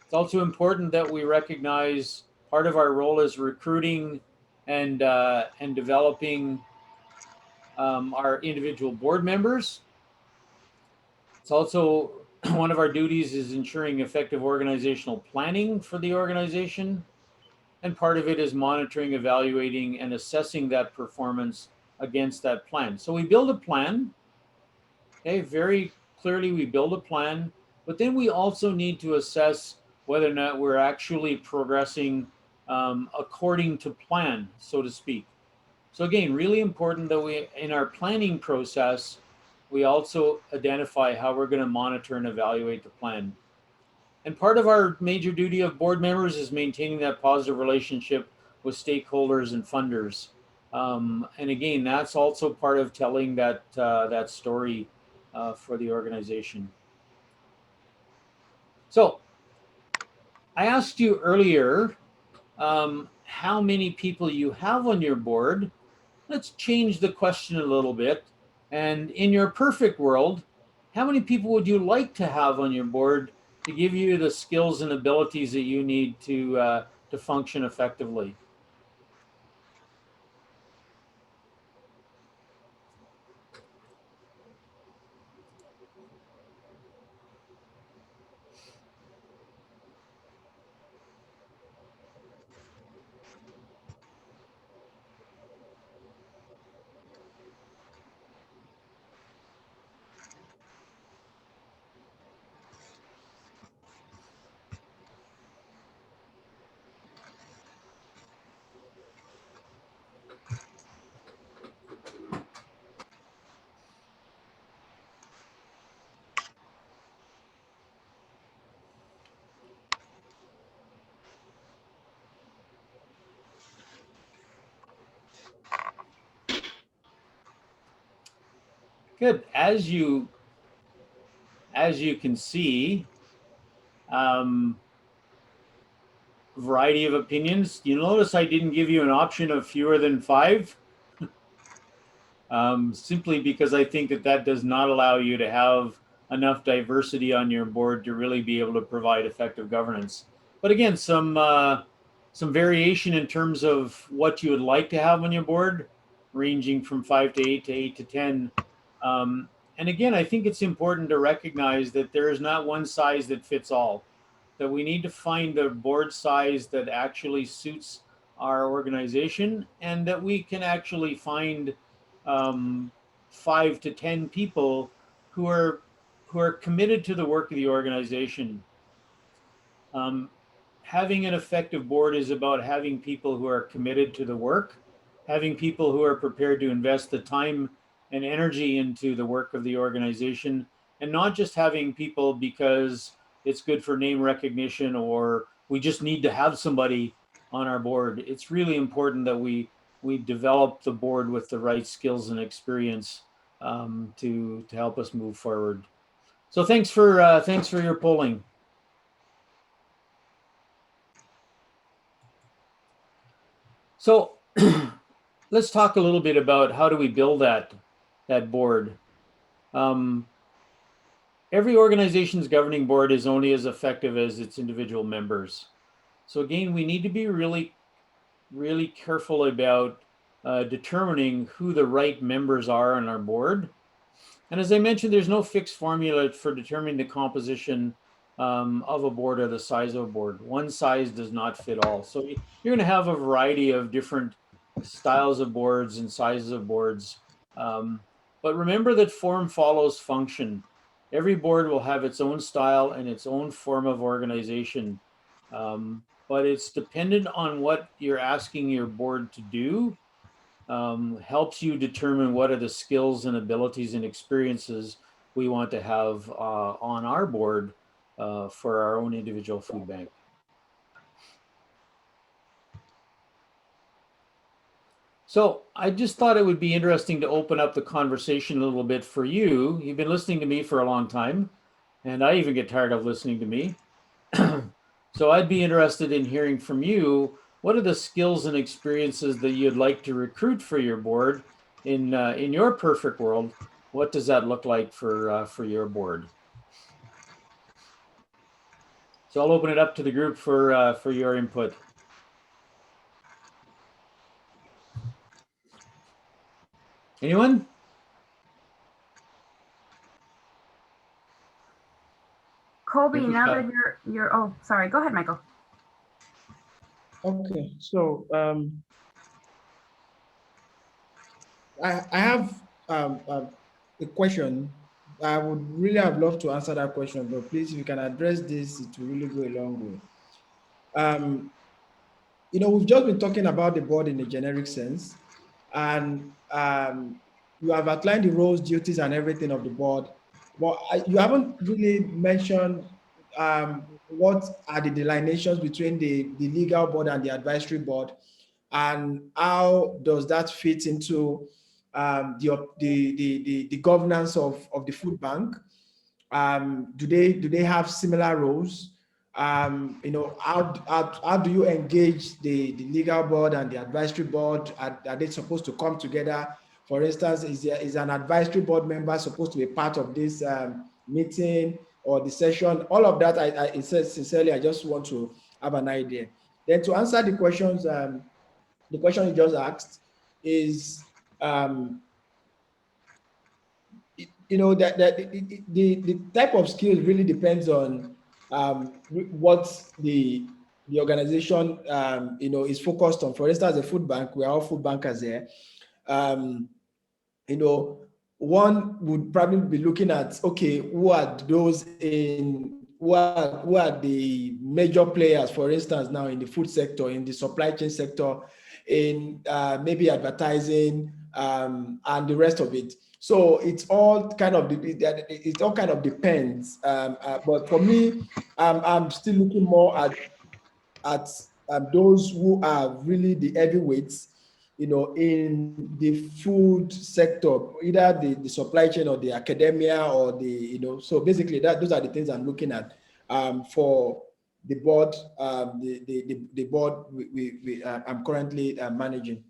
It's also important that we recognize part of our role is recruiting and developing our individual board members. It's also one of our duties is ensuring effective organizational planning for the organization. And part of it is monitoring, evaluating, and assessing that performance against that plan. So we build a plan. Okay, very clearly we build a plan, but then we also need to assess whether or not we're actually progressing according to plan, so to speak. So again, really important that we, in our planning process, we also identify how we're going to monitor and evaluate the plan. And part of our major duty of board members is maintaining that positive relationship with stakeholders and funders. And again, that's also part of telling that that story for the organization. So I asked you earlier how many people you have on your board. Let's change the question a little bit. And in your perfect world, how many people would you like to have on your board to give you the skills and abilities that you need to function effectively? Good. As you can see, variety of opinions. You notice I didn't give you an option of fewer than 5, simply because I think that that does not allow you to have enough diversity on your board to really be able to provide effective governance. But again, some variation in terms of what you would like to have on your board, ranging from 5 to 8 to 8 to 10. And again, I think it's important to recognize that there is not one size that fits all, that we need to find a board size that actually suits our organization, and that we can actually find 5 to 10 people who are committed to the work of the organization. Having an effective board is about having people who are committed to the work, having people who are prepared to invest the time and energy into the work of the organization, and not just having people because it's good for name recognition or we just need to have somebody on our board. It's really important that we develop the board with the right skills and experience to help us move forward. So thanks for your polling. So let's talk a little bit about how do we build that board. Every organization's governing board is only as effective as its individual members. So again, we need to be really careful about determining who the right members are on our board. And as I mentioned, there's no fixed formula for determining the composition of a board or the size of a board. One size does not fit all. So you're going to have a variety of different styles of boards and sizes of boards. But remember that form follows function. Every board will have its own style and its own form of organization. But it's dependent on what you're asking your board to do. Helps you determine what are the skills and abilities and experiences we want to have on our board for our own individual food bank. So I just thought it would be interesting to open up the conversation a little bit for you. You've been listening to me for a long time, and I even get tired of listening to me. So I'd be interested in hearing from you. What are the skills and experiences that you'd like to recruit for your board in your perfect world? What does that look like for your board? So I'll open it up to the group for your input. Anyone? Kobe, now that you're oh, sorry, go ahead, Michael. Okay, so I have a question. I would really have loved to answer that question, but please, if you can address this, it will really go a long way. You know, we've just been talking about the board in a generic sense, and you have outlined the roles, duties, and everything of the board, but you haven't really mentioned what are the delineations between the legal board and the advisory board, and how does that fit into the governance of the food bank? Do they have similar roles? You know, how do you engage the legal board and the advisory board? Are they supposed to come together? For instance, is an advisory board member supposed to be part of this meeting or the session? All of that, I sincerely, I just want to have an idea. Then to answer the questions, the question you just asked is, you know, that the type of skills really depends on what the organization you know, is focused on. For instance, the food bank, we are all food bankers here. You know, one would probably be looking at, okay, who are those in who are the major players, for instance, now in the food sector, in the supply chain sector, in maybe advertising, and the rest of it. So it all kind of depends. But for me, I'm still looking more at those who are really the heavyweights, you know, in the food sector, either the supply chain or the academia or the, you know, so basically those are the things I'm looking at for the board, the board I'm currently managing.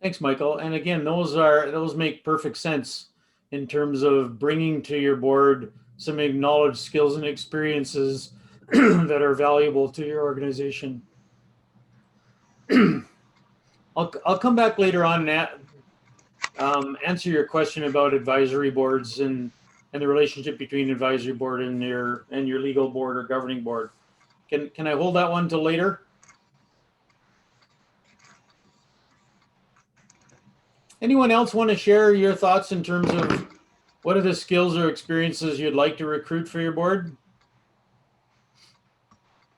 Thanks, Michael. And again, those make perfect sense in terms of bringing to your board some acknowledged skills and experiences that are valuable to your organization. I'll come back later on and answer your question about advisory boards and the relationship between advisory board and your legal board or governing board. Can I hold that one till later? Anyone else want to share your thoughts in terms of what are the skills or experiences you'd like to recruit for your board?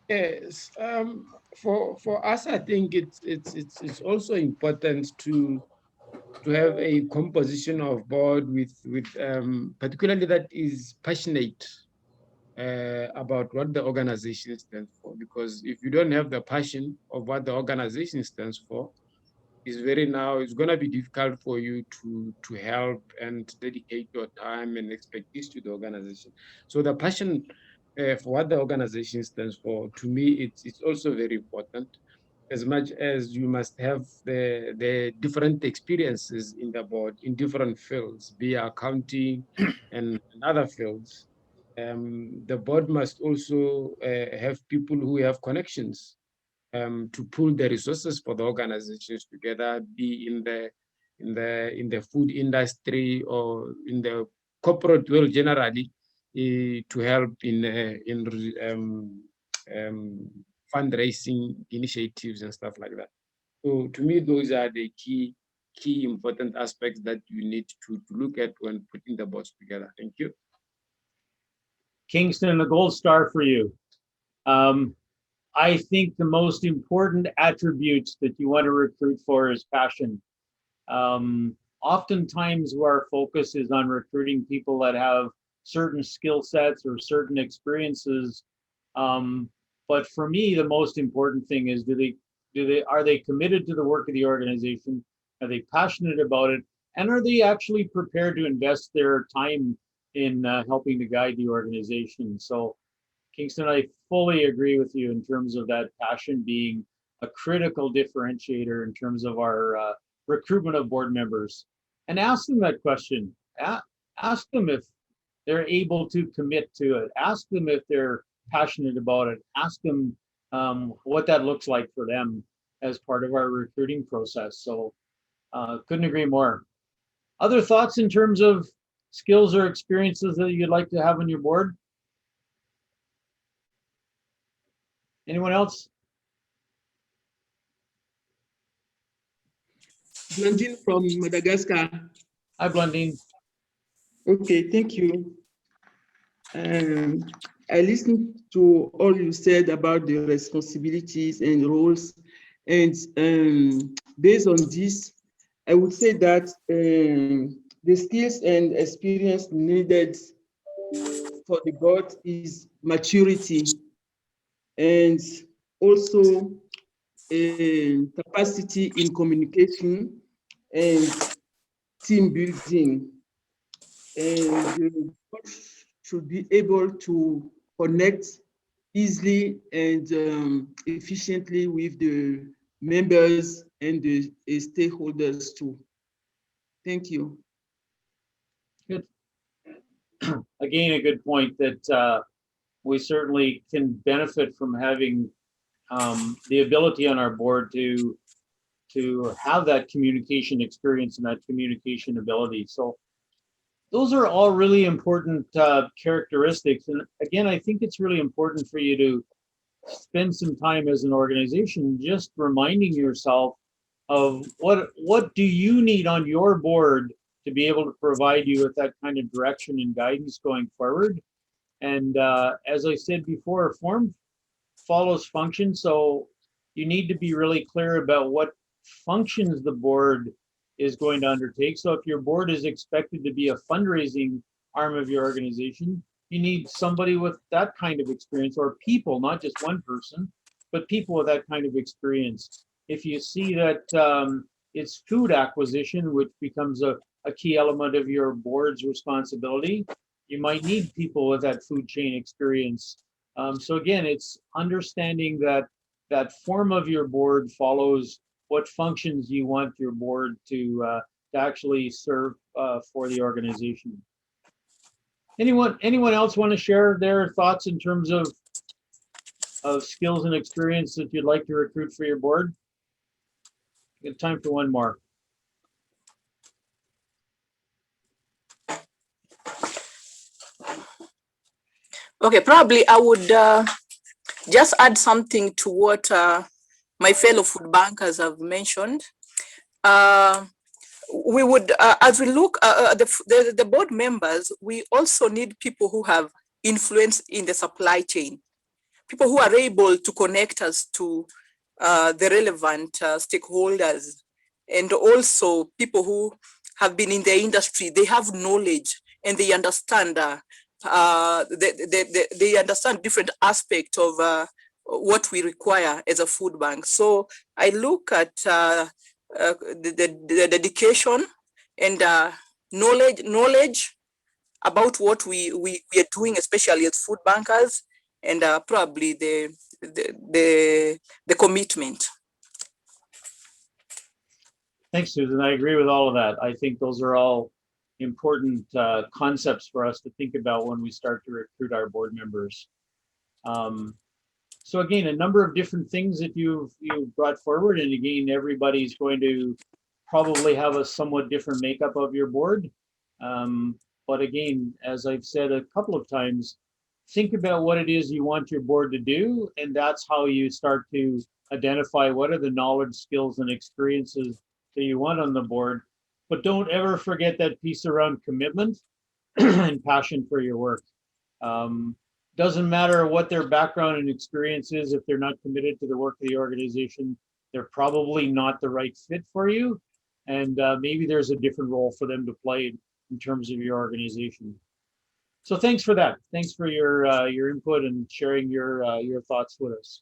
Yes, for us, I think it's also important to have a composition of board with particularly that is passionate about what the organization stands for. Because if you don't have the passion of what the organization stands for, it's going to be difficult for you to help and dedicate your time and expertise to the organization. So the passion for what the organization stands for, to me, it's also very important. As much as you must have the different experiences in the board in different fields, be accounting and other fields, the board must also have people who have connections to pool the resources for the organizations together, be in the food industry or in the corporate world generally, to help in fundraising initiatives and stuff like that. So to me, those are the key important aspects that you need to look at when putting the boards together. Thank you. Kingston, a gold star for you. I think the most important attributes that you want to recruit for is passion. Oftentimes our focus is on recruiting people that have certain skill sets or certain experiences. But for me, the most important thing is, are they committed to the work of the organization? Are they passionate about it? And are they actually prepared to invest their time in helping to guide the organization? So Kingston, I fully agree with you in terms of that passion being a critical differentiator in terms of our recruitment of board members. And ask them that question. Ask them if they're able to commit to it. Ask them if they're passionate about it. Ask them what that looks like for them as part of our recruiting process. So couldn't agree more. Other thoughts in terms of skills or experiences that you'd like to have on your board? Anyone else? Blandine from Madagascar. Hi, Blandine. Okay, thank you. I listened to all you said about the responsibilities and roles, and based on this, I would say that the skills and experience needed for the board is maturity and also capacity in communication and team building. And the board should be able to connect easily and efficiently with the members and the stakeholders too. Thank you. Good. Again, a good point that we certainly can benefit from having the ability on our board to have that communication experience and that communication ability. So those are all really important characteristics. And again, I think it's really important for you to spend some time as an organization just reminding yourself of what do you need on your board to be able to provide you with that kind of direction and guidance going forward. And as I said before, form follows function. So you need to be really clear about what functions the board is going to undertake. So if your board is expected to be a fundraising arm of your organization, you need somebody with that kind of experience, or people, not just one person, but people with that kind of experience. If you see that it's food acquisition, which becomes a key element of your board's responsibility, you might need people with that food chain experience. So again, it's understanding that that form of your board follows what functions you want your board to actually serve for the organization. Anyone else want to share their thoughts in terms of skills and experience that you'd like to recruit for your board? Good time for one more. Okay, probably I would just add something to what my fellow food bankers have mentioned. We would, as we look at the board members, we also need people who have influence in the supply chain, people who are able to connect us to the relevant stakeholders, and also people who have been in the industry. They have knowledge and they understand they understand different aspects of what we require as a food bank. So I look at the dedication and knowledge about what we are doing, especially as food bankers, and probably the commitment. Thanks, Susan. I agree with all of that. I think those are all important concepts for us to think about when we start to recruit our board members. So again, a number of different things that you've brought forward, and again, everybody's going to probably have a somewhat different makeup of your board. But again, as I've said a couple of times, think about what it is you want your board to do, and that's how you start to identify what are the knowledge, skills, and experiences that you want on the board. But don't ever forget that piece around commitment and passion for your work. Doesn't matter what their background and experience is, if they're not committed to the work of the organization, they're probably not the right fit for you. And maybe there's a different role for them to play in terms of your organization. So thanks for that. Thanks for your input and sharing your thoughts with us.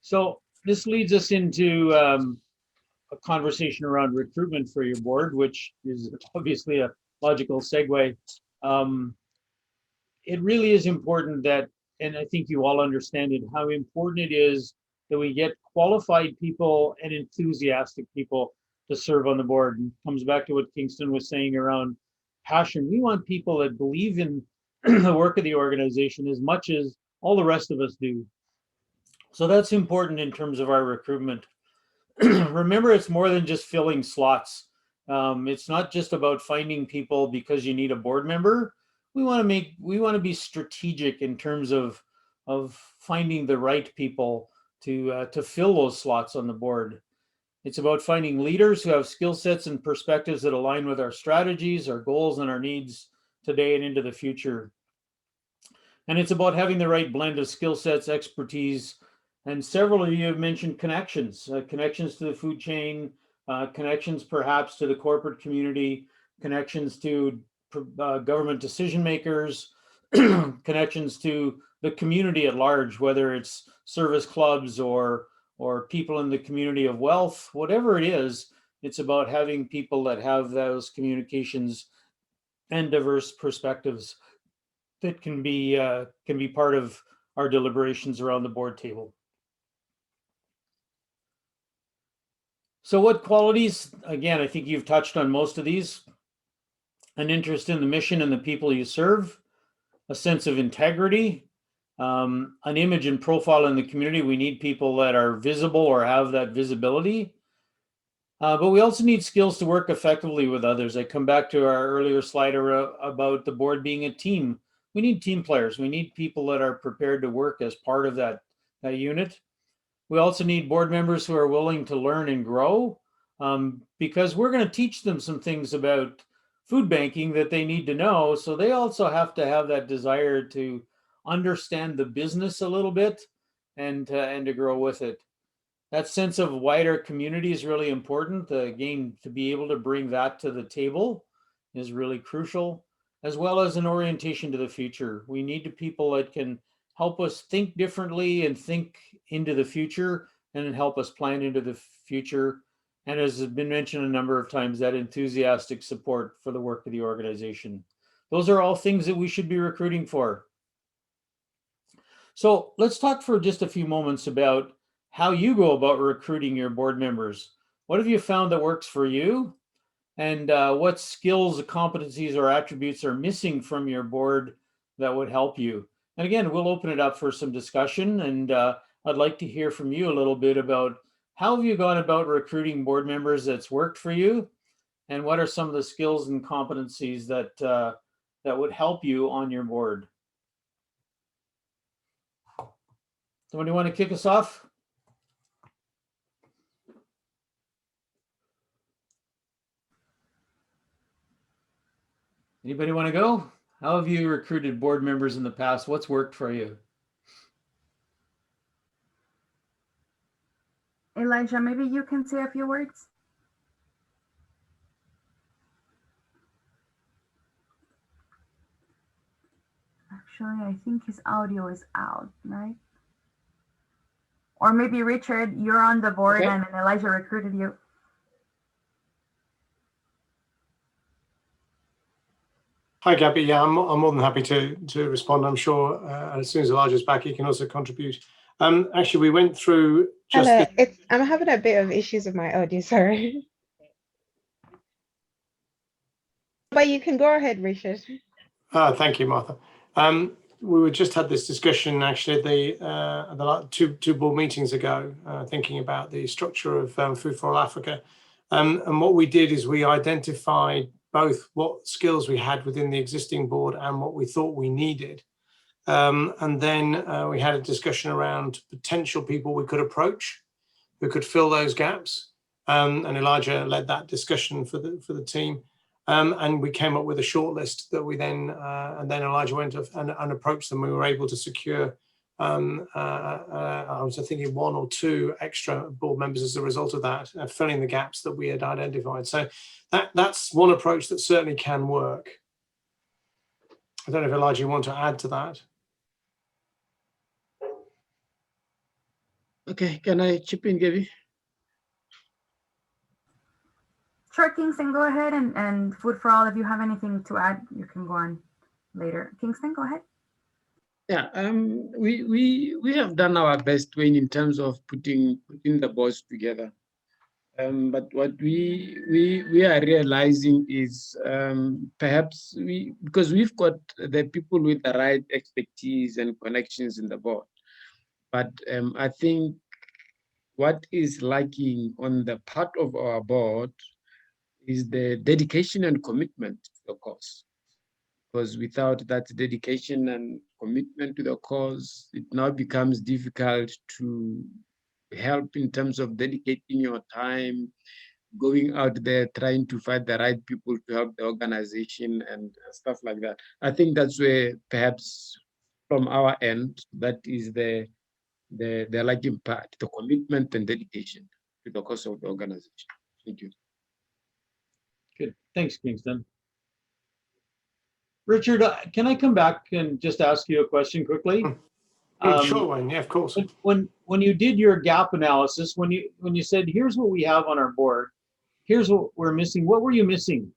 So this leads us into a conversation around recruitment for your board, which is obviously a logical segue. It really is important that, and I think you all understand it, how important it is that we get qualified people and enthusiastic people to serve on the board. And it comes back to what Kingston was saying around passion. We want people that believe in the work of the organization as much as all the rest of us do. So that's important in terms of our recruitment. Remember, it's more than just filling slots. It's not just about finding people because you need a board member. We want to be strategic in terms of finding the right people to fill those slots on the board. It's about finding leaders who have skill sets and perspectives that align with our strategies, our goals, and our needs today and into the future. And it's about having the right blend of skill sets, expertise, and several of you have mentioned connections, connections to the food chain, connections perhaps to the corporate community, connections to government decision makers, connections to the community at large, whether it's service clubs or people in the community of wealth, whatever it is. It's about having people that have those communications and diverse perspectives that can be part of our deliberations around the board table. So what qualities? Again, I think you've touched on most of these. An interest in the mission and the people you serve, a sense of integrity, an image and profile in the community. We need people that are visible or have that visibility. But we also need skills to work effectively with others. I come back to our earlier slide about the board being a team. We need team players. We need people that are prepared to work as part of that unit. We also need board members who are willing to learn and grow, because we're going to teach them some things about food banking that they need to know. So they also have to have that desire to understand the business a little bit and to grow with it. That sense of wider community is really important. Again, to be able to bring that to the table is really crucial, as well as an orientation to the future. We need people that can help us think differently and think into the future and help us plan into the future. And as has been mentioned a number of times, that enthusiastic support for the work of the organization. Those are all things that we should be recruiting for. So let's talk for just a few moments about how you go about recruiting your board members. What have you found that works for you? And what skills, competencies, or attributes are missing from your board that would help you? And again, we'll open it up for some discussion. And I'd like to hear from you a little bit about how have you gone about recruiting board members that's worked for you? And what are some of the skills and competencies that would help you on your board? Somebody want to kick us off? Anybody want to go? How have you recruited board members in the past? What's worked for you? Elijah, maybe you can say a few words. Actually, I think his audio is out, right? Or maybe Richard, you're on the board, okay, and Elijah recruited you. Hi, Gabby. Yeah, I'm more than happy to respond. I'm sure as soon as Elijah's back, he can also contribute. Actually, we went through just. Hello, I'm having a bit of issues with my audio, sorry. But you can go ahead, Richard. Thank you, Martha. We just had this discussion actually the two board meetings ago, thinking about the structure of Food for All Africa. And what we did is we identified both what skills we had within the existing board and what we thought we needed. And then we had a discussion around potential people we could approach who could fill those gaps. And Elijah led that discussion for the team. And we came up with a short list that we then, and then Elijah went and approached them. We were able to secure, I was thinking 1 or 2 extra board members as a result of that, filling the gaps that we had identified. So that's one approach that certainly can work. I don't know if Elijah, you want to add to that? Okay, can I chip in, Gabby? Sure, Kingston, go ahead, and Food for All, if you have anything to add, you can go on later. Kingston, go ahead. Yeah, we have done our best, Wayne, in terms of putting the boards together. But what we are realizing is perhaps because we've got the people with the right expertise and connections in the board, but I think what is lacking on the part of our board is the dedication and commitment to the cause. Because without that dedication and commitment to the cause, it now becomes difficult to help in terms of dedicating your time, going out there, trying to find the right people to help the organization and stuff like that. I think that's where perhaps from our end. That is the larging part, the commitment and dedication to the cause of the organization. Thank you. Good. Thanks, Kingston. Richard, can I come back and just ask you a question quickly? Sure, Wayne. Yeah, of course. When you did your gap analysis, when you said, here's what we have on our board, here's what we're missing, what were you missing?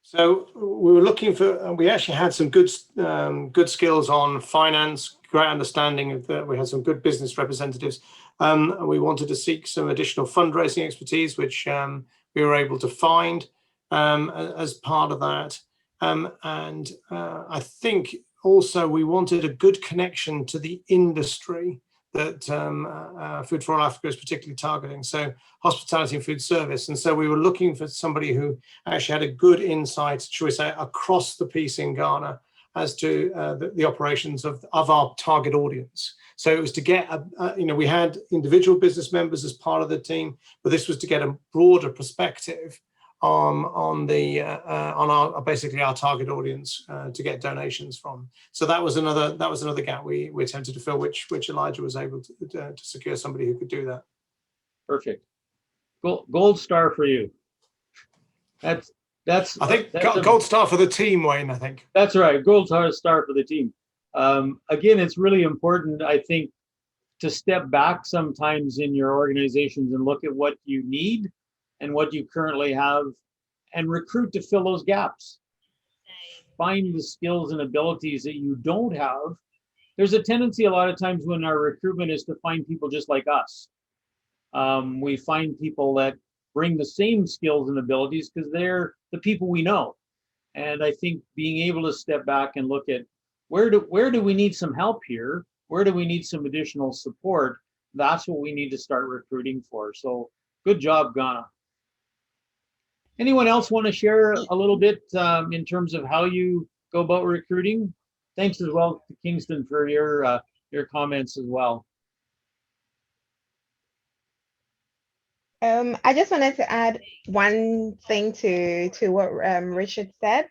So we were looking for, we actually had some good skills on finance, great understanding of that. We had some good business representatives. We wanted to seek some additional fundraising expertise, which we were able to find as part of that. I think also we wanted a good connection to the industry that Food for All Africa is particularly targeting, so hospitality and food service. And so we were looking for somebody who actually had a good insight, shall we say, across the piece in Ghana as to the operations of our target audience. So it was to get, we had individual business members as part of the team, but this was to get a broader perspective on our basically our target audience to get donations from. So that was another gap we attempted to fill, which Elijah was able to secure somebody who could do that. Perfect. Gold star for you. That's I think gold star for the team, Wayne. I think that's right. Gold star for the team. Again, it's really important, I think, to step back sometimes in your organizations and look at what you need and what you currently have, and recruit to fill those gaps. Find the skills and abilities that you don't have. There's a tendency a lot of times when our recruitment is to find people just like us. We find people that bring the same skills and abilities because they're the people we know. And I think being able to step back and look at where do we need some help here? Where do we need some additional support? That's what we need to start recruiting for. So good job, Ghana. Anyone else want to share a little bit in terms of how you go about recruiting? Thanks as well to Kingston for your comments as well. I just wanted to add one thing to what Richard said,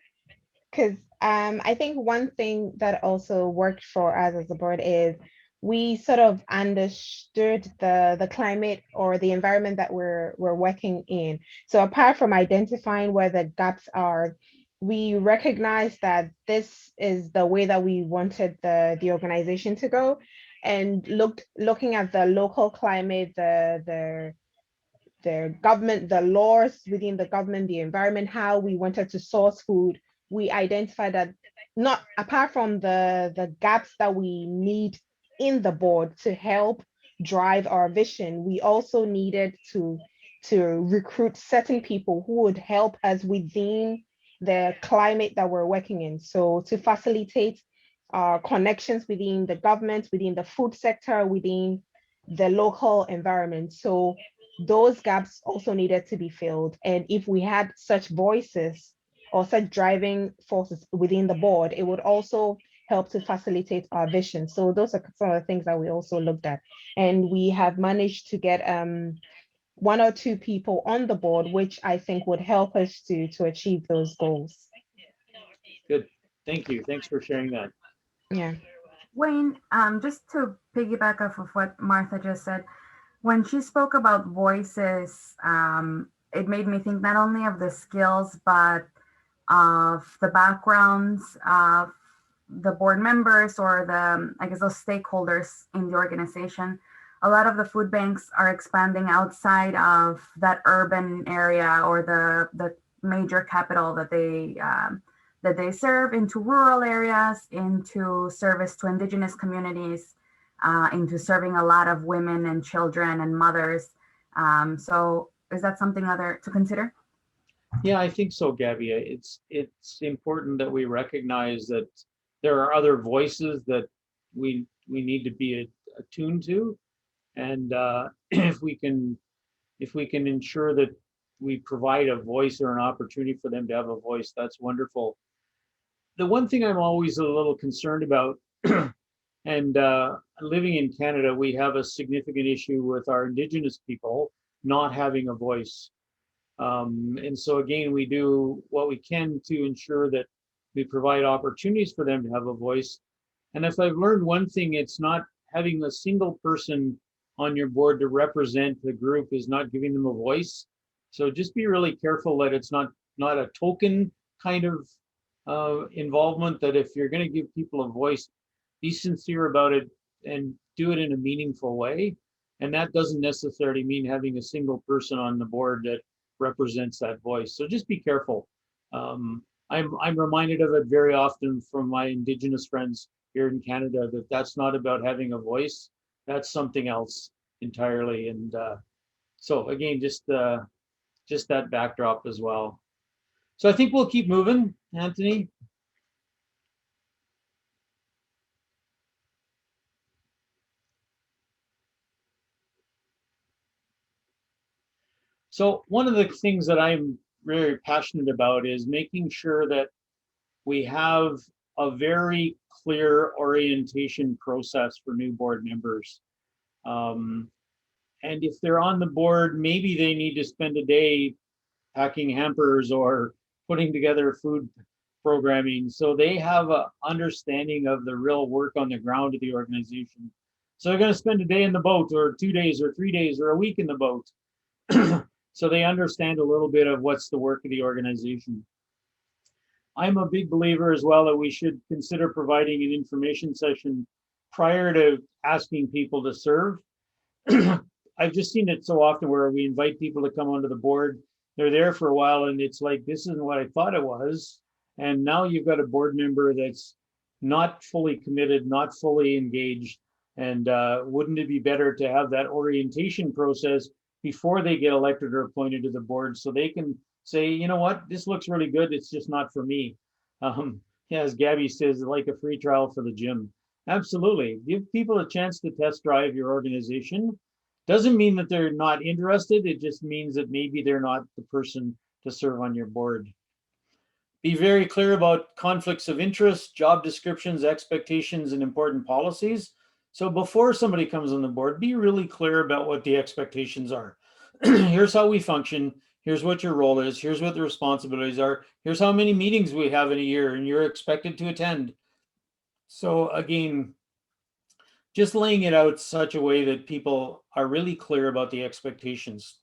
because I think one thing that also worked for us as a board is we sort of understood the climate or the environment that we're working in. So apart from identifying where the gaps are, we recognized that this is the way that we wanted the organization to go, and looking at the local climate, the government, the laws within the government, the environment, how we wanted to source food. We identified that not apart from the gaps that we need in the board to help drive our vision, we also needed to recruit certain people who would help us within the climate that we're working in. So to facilitate our connections within the government, within the food sector, within the local environment. So those gaps also needed to be filled. And if we had such voices or such driving forces within the board, it would also help to facilitate our vision. So those are some of the things that we also looked at. And we have managed to get one or two people on the board, which I think would help us to achieve those goals. Good. Thank you. Thanks for sharing that. Yeah. Wayne, just to piggyback off of what Martha just said, when she spoke about voices, it made me think not only of the skills, but of the backgrounds of the board members or I guess those stakeholders in the organization. A lot of the food banks are expanding outside of that urban area or the major capital that they serve, into rural areas, into service to indigenous communities, into serving a lot of women and children and mothers. So is that something other to consider? Yeah, I think so, Gabby. It's important that we recognize that there are other voices that we need to be attuned to, and if we can ensure that we provide a voice or an opportunity for them to have a voice, that's wonderful. The one thing I'm always a little concerned about, and living in Canada, we have a significant issue with our Indigenous people not having a voice. And so again, we do what we can to ensure that we provide opportunities for them to have a voice. And if I've learned one thing, it's not having a single person on your board to represent the group is not giving them a voice. So just be really careful that it's not a token kind of involvement, that if you're going to give people a voice, be sincere about it and do it in a meaningful way. And that doesn't necessarily mean having a single person on the board that represents that voice. So just be careful. I'm reminded of it very often from my Indigenous friends here in Canada, that that's not about having a voice. That's something else entirely. And so again, just that backdrop as well. So I think we'll keep moving, Anthony. So one of the things that I'm very passionate about is making sure that we have a very clear orientation process for new board members. And if they're on the board, maybe they need to spend a day packing hampers or putting together food programming, so they have an understanding of the real work on the ground of the organization. So they're going to spend a day in the boat, or 2 days, or 3 days, or a week in the boat. So they understand a little bit of what's the work of the organization. I'm a big believer as well that we should consider providing an information session prior to asking people to serve. I've just seen it so often where we invite people to come onto the board. They're there for a while and it's like, this isn't what I thought it was. And now you've got a board member that's not fully committed, not fully engaged. And wouldn't it be better to have that orientation process before they get elected or appointed to the board, so they can say, you know what, this looks really good, it's just not for me. As Gabby says, like a free trial for the gym. Absolutely, give people a chance to test drive your organization. Doesn't mean that they're not interested, it just means that maybe they're not the person to serve on your board. Be very clear about conflicts of interest, job descriptions, expectations, and important policies. So before somebody comes on the board, be really clear about what the expectations are. Here's how we function. Here's what your role is. Here's what the responsibilities are. Here's how many meetings we have in a year and you're expected to attend. So again, just laying it out such a way that people are really clear about the expectations.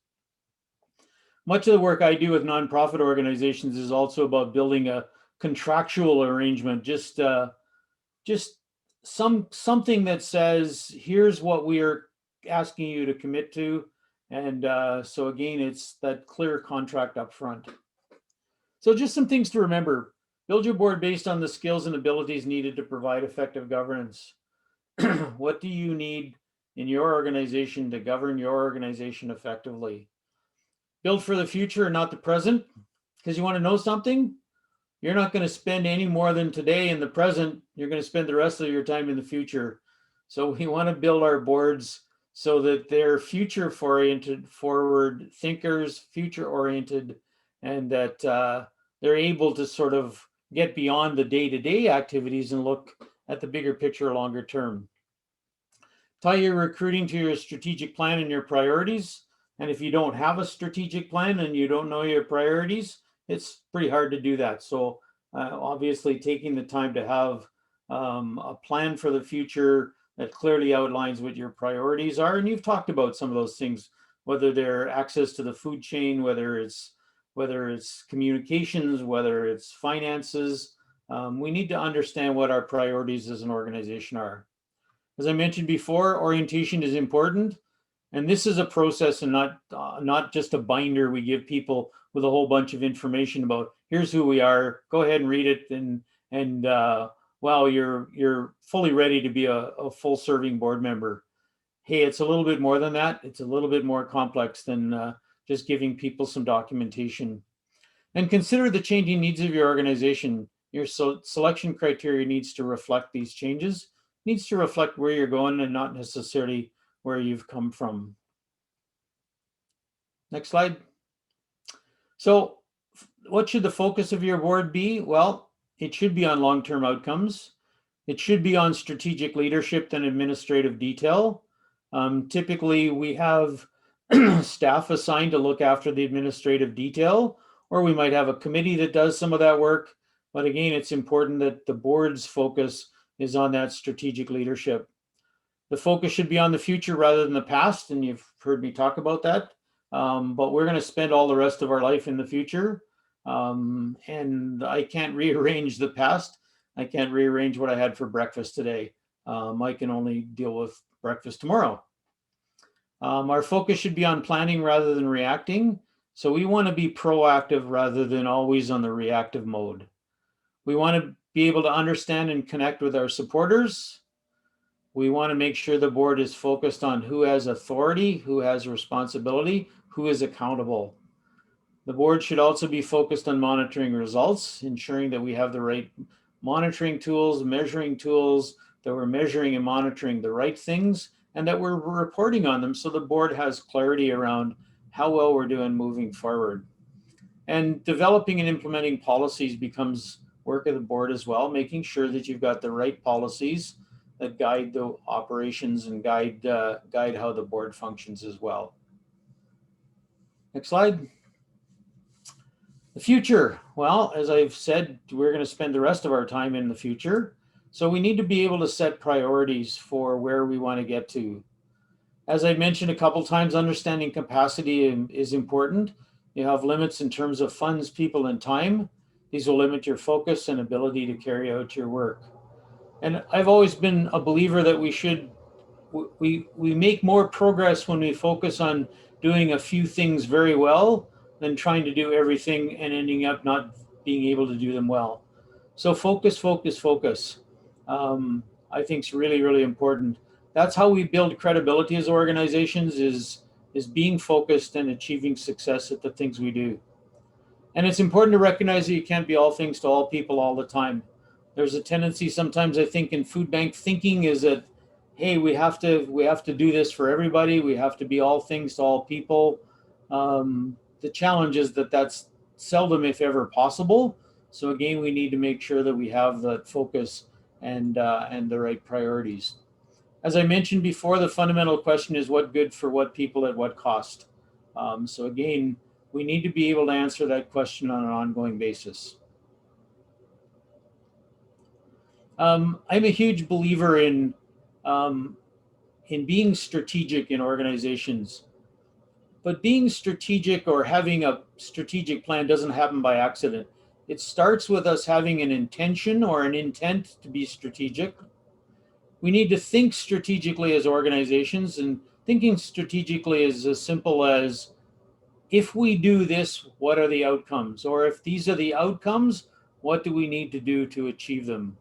Much of the work I do with nonprofit organizations is also about building a contractual arrangement, just something that says, here's what we are asking you to commit to. And so again, it's that clear contract up front. So just some things to remember. Build your board based on the skills and abilities needed to provide effective governance. What do you need in your organization to govern your organization effectively? Build for the future and not the present, because you want to know something? You're not going to spend any more than today in the present. You're going to spend the rest of your time in the future. So we want to build our boards so that they're future-oriented, forward thinkers, future-oriented, and that they're able to sort of get beyond the day-to-day activities and look at the bigger picture longer term. Tie your recruiting to your strategic plan and your priorities. And if you don't have a strategic plan and you don't know your priorities, it's pretty hard to do that. So obviously taking the time to have a plan for the future that clearly outlines what your priorities are. And you've talked about some of those things, whether they're access to the food chain, whether it's communications, whether it's finances. We need to understand what our priorities as an organization are. As I mentioned before, orientation is important. And this is a process and not just a binder we give people with a whole bunch of information about, here's who we are, go ahead and read it, and wow, you're fully ready to be a full serving board member. Hey, it's a little bit more than that. It's a little bit more complex than just giving people some documentation. And consider the changing needs of your organization. Your selection criteria needs to reflect these changes, needs to reflect where you're going and not necessarily where you've come from. Next slide. So what should the focus of your board be? Well, it should be on long-term outcomes. It should be on strategic leadership and administrative detail. Typically, we have staff assigned to look after the administrative detail, or we might have a committee that does some of that work. But again, it's important that the board's focus is on that strategic leadership. The focus should be on the future rather than the past, and you've heard me talk about that. But we're going to spend all the rest of our life in the future, and I can't rearrange the past. I can't rearrange what I had for breakfast today. I can only deal with breakfast tomorrow. Our focus should be on planning rather than reacting. So we want to be proactive rather than always on the reactive mode. We want to be able to understand and connect with our supporters. We want to make sure the board is focused on who has authority, who has responsibility, who is accountable. The board should also be focused on monitoring results, ensuring that we have the right monitoring tools, measuring tools, that we're measuring and monitoring the right things, and that we're reporting on them so the board has clarity around how well we're doing moving forward. And developing and implementing policies becomes work of the board as well, making sure that you've got the right policies that guide the operations and guide how the board functions as well. Next slide. The future. Well, as I've said, we're going to spend the rest of our time in the future. So we need to be able to set priorities for where we want to get to. As I mentioned a couple times, understanding capacity is important. You have limits in terms of funds, people, and time. These will limit your focus and ability to carry out your work. And I've always been a believer that we make more progress when we focus on doing a few things very well than trying to do everything and ending up not being able to do them well. So focus, focus, focus. I think is really, really important. That's how we build credibility as organizations is being focused and achieving success at the things we do. And it's important to recognize that you can't be all things to all people all the time. There's a tendency sometimes, I think, in food bank thinking is that, hey, we have to do this for everybody. We have to be all things to all people. The challenge is that that's seldom, if ever, possible. So again, we need to make sure that we have that focus and the right priorities. As I mentioned before, the fundamental question is what good for what people at what cost? So again, we need to be able to answer that question on an ongoing basis. I'm a huge believer in being strategic in organizations. But being strategic or having a strategic plan doesn't happen by accident. It starts with us having an intention or an intent to be strategic. We need to think strategically as organizations, and thinking strategically is as simple as, if we do this, what are the outcomes? Or if these are the outcomes, what do we need to do to achieve them?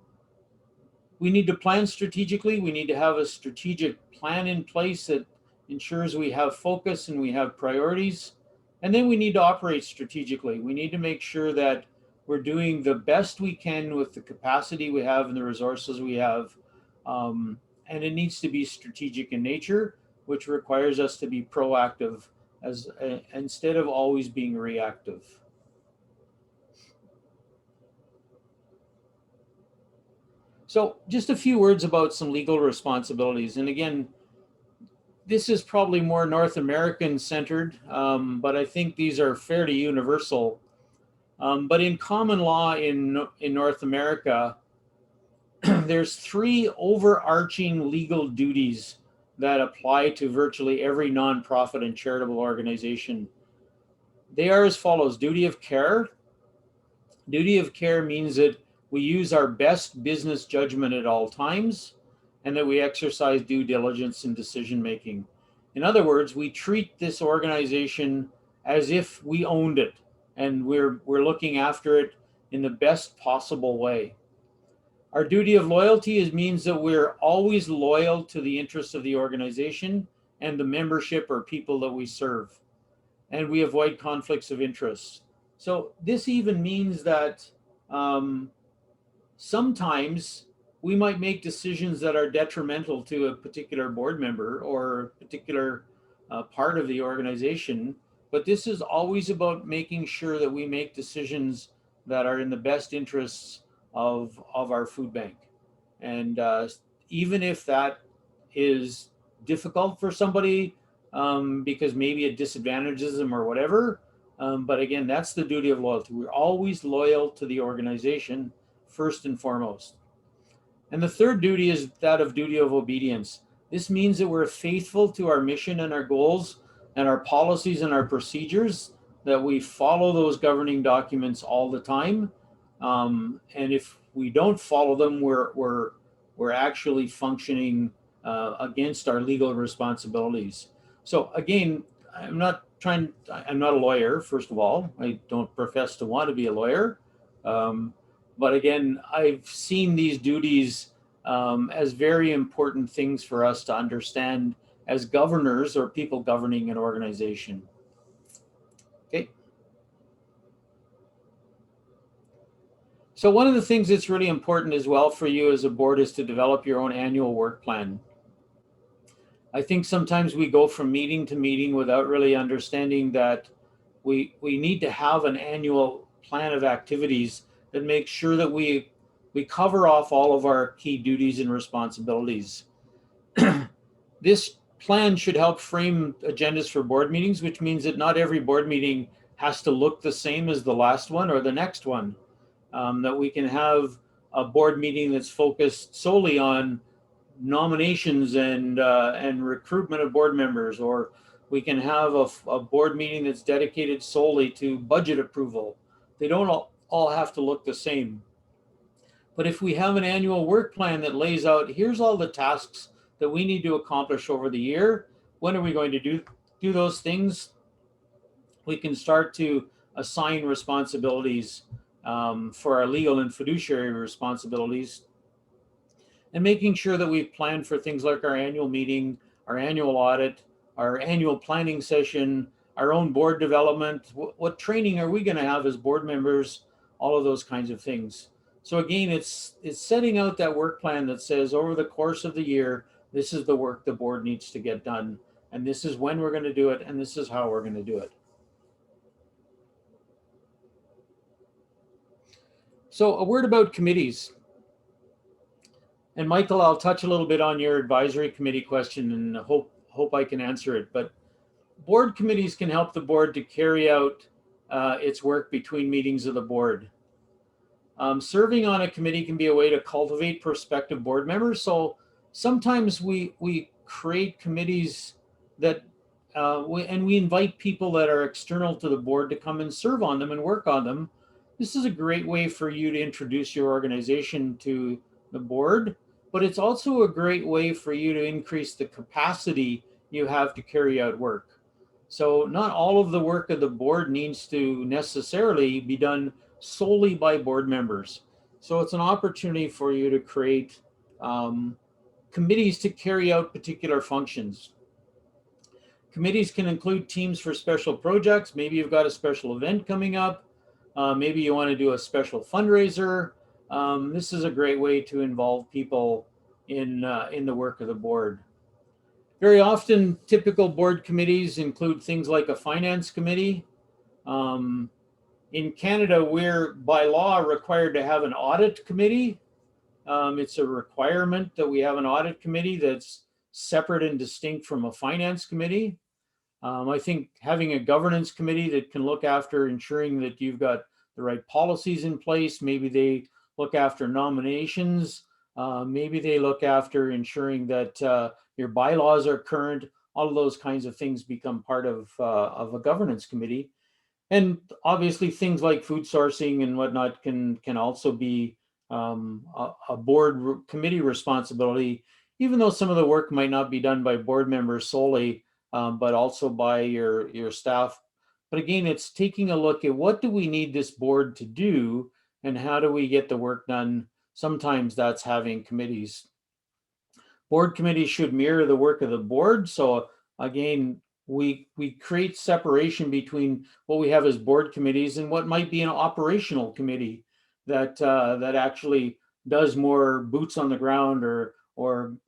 We need to plan strategically. We need to have a strategic plan in place that ensures we have focus and we have priorities. And then we need to operate strategically. We need to make sure that we're doing the best we can with the capacity we have and the resources we have. And it needs to be strategic in nature, which requires us to be proactive instead of always being reactive. So just a few words about some legal responsibilities. And again, this is probably more North American centered, but I think these are fairly universal. But in common law in North America, there's 3 overarching legal duties that apply to virtually every nonprofit and charitable organization. They are as follows: duty of care. Duty of care means that we use our best business judgment at all times, and that we exercise due diligence in decision making. In other words, we treat this organization as if we owned it, and we're looking after it in the best possible way. Our duty of loyalty means that we're always loyal to the interests of the organization and the membership or people that we serve, and we avoid conflicts of interest. So this even means that sometimes we might make decisions that are detrimental to a particular board member or a particular part of the organization, but this is always about making sure that we make decisions that are in the best interests of our food bank. And even if that is difficult for somebody because maybe it disadvantages them or whatever, but again, that's the duty of loyalty. We're always loyal to the organization first and foremost. And the third duty is that of duty of obedience. This means that we're faithful to our mission and our goals and our policies and our procedures, that we follow those governing documents all the time. And if we don't follow them, we're actually functioning against our legal responsibilities. So again, I'm not a lawyer, first of all. I don't profess to want to be a lawyer. But again, I've seen these duties as very important things for us to understand as governors or people governing an organization. Okay. So one of the things that's really important as well for you as a board is to develop your own annual work plan. I think sometimes we go from meeting to meeting without really understanding that we need to have an annual plan of activities that makes sure that we cover off all of our key duties and responsibilities. This plan should help frame agendas for board meetings, which means that not every board meeting has to look the same as the last one or the next one. That we can have a board meeting that's focused solely on nominations and recruitment of board members, or we can have a board meeting that's dedicated solely to budget approval. They don't all have to look the same. But if we have an annual work plan that lays out, here's all the tasks that we need to accomplish over the year, when are we going to do those things, we can start to assign responsibilities for our legal and fiduciary responsibilities, and making sure that we've planned for things like our annual meeting, our annual audit, our annual planning session, our own board development, what training are we going to have as board members, all of those kinds of things. So again, it's setting out that work plan that says over the course of the year, this is the work the board needs to get done, and this is when we're going to do it, and this is how we're going to do it. So a word about committees. And Michael, I'll touch a little bit on your advisory committee question and hope I can answer it. But board committees can help the board to carry out its work between meetings of the board. Serving on a committee can be a way to cultivate prospective board members. So sometimes we create committees that we invite people that are external to the board to come and serve on them and work on them. This is a great way for you to introduce your organization to the board, but it's also a great way for you to increase the capacity you have to carry out work. So not all of the work of the board needs to necessarily be done solely by board members. So it's an opportunity for you to create committees to carry out particular functions. Committees can include teams for special projects. Maybe you've got a special event coming up. Maybe you want to do a special fundraiser. This is a great way to involve people in the work of the board. Very often, typical board committees include things like a finance committee. In Canada, we're by law required to have an audit committee. It's a requirement that we have an audit committee that's separate and distinct from a finance committee. I think having a governance committee that can look after ensuring that you've got the right policies in place, maybe they look after nominations, maybe they look after ensuring that your bylaws are current, all of those kinds of things become part of a governance committee. And obviously things like food sourcing and whatnot can also be a board committee responsibility, even though some of the work might not be done by board members solely, but also by your staff. But again, it's taking a look at what do we need this board to do and how do we get the work done. Sometimes that's having committees. Board committees should mirror the work of the board. So again, we create separation between what we have as board committees and what might be an operational committee that actually does more boots on the ground or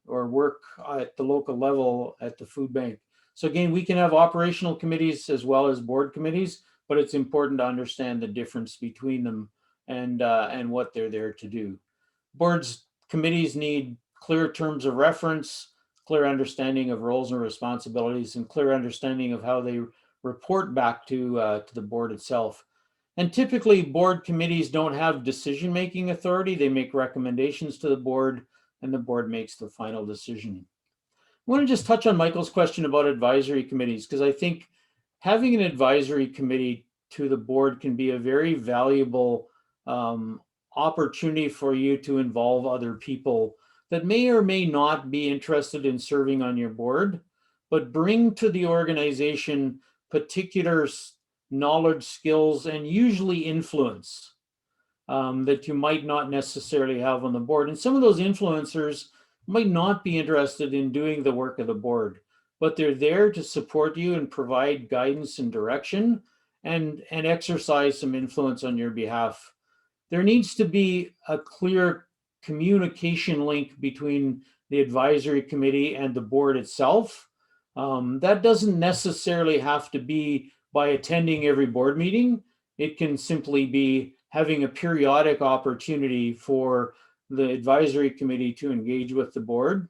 work at the local level at the food bank. So again, we can have operational committees as well as board committees, but it's important to understand the difference between them and what they're there to do. Committees need clear terms of reference, clear understanding of roles and responsibilities, and clear understanding of how they report back to the board itself. And typically board committees don't have decision-making authority. They make recommendations to the board, and the board makes the final decision. I want to just touch on Michael's question about advisory committees, because I think having an advisory committee to the board can be a very valuable opportunity for you to involve other people that may or may not be interested in serving on your board, but bring to the organization particular knowledge, skills, and usually influence that you might not necessarily have on the board. And some of those influencers might not be interested in doing the work of the board, but they're there to support you and provide guidance and direction and exercise some influence on your behalf. There needs to be a clear communication link between the advisory committee and the board itself. That doesn't necessarily have to be by attending every board meeting. It can simply be having a periodic opportunity for the advisory committee to engage with the board.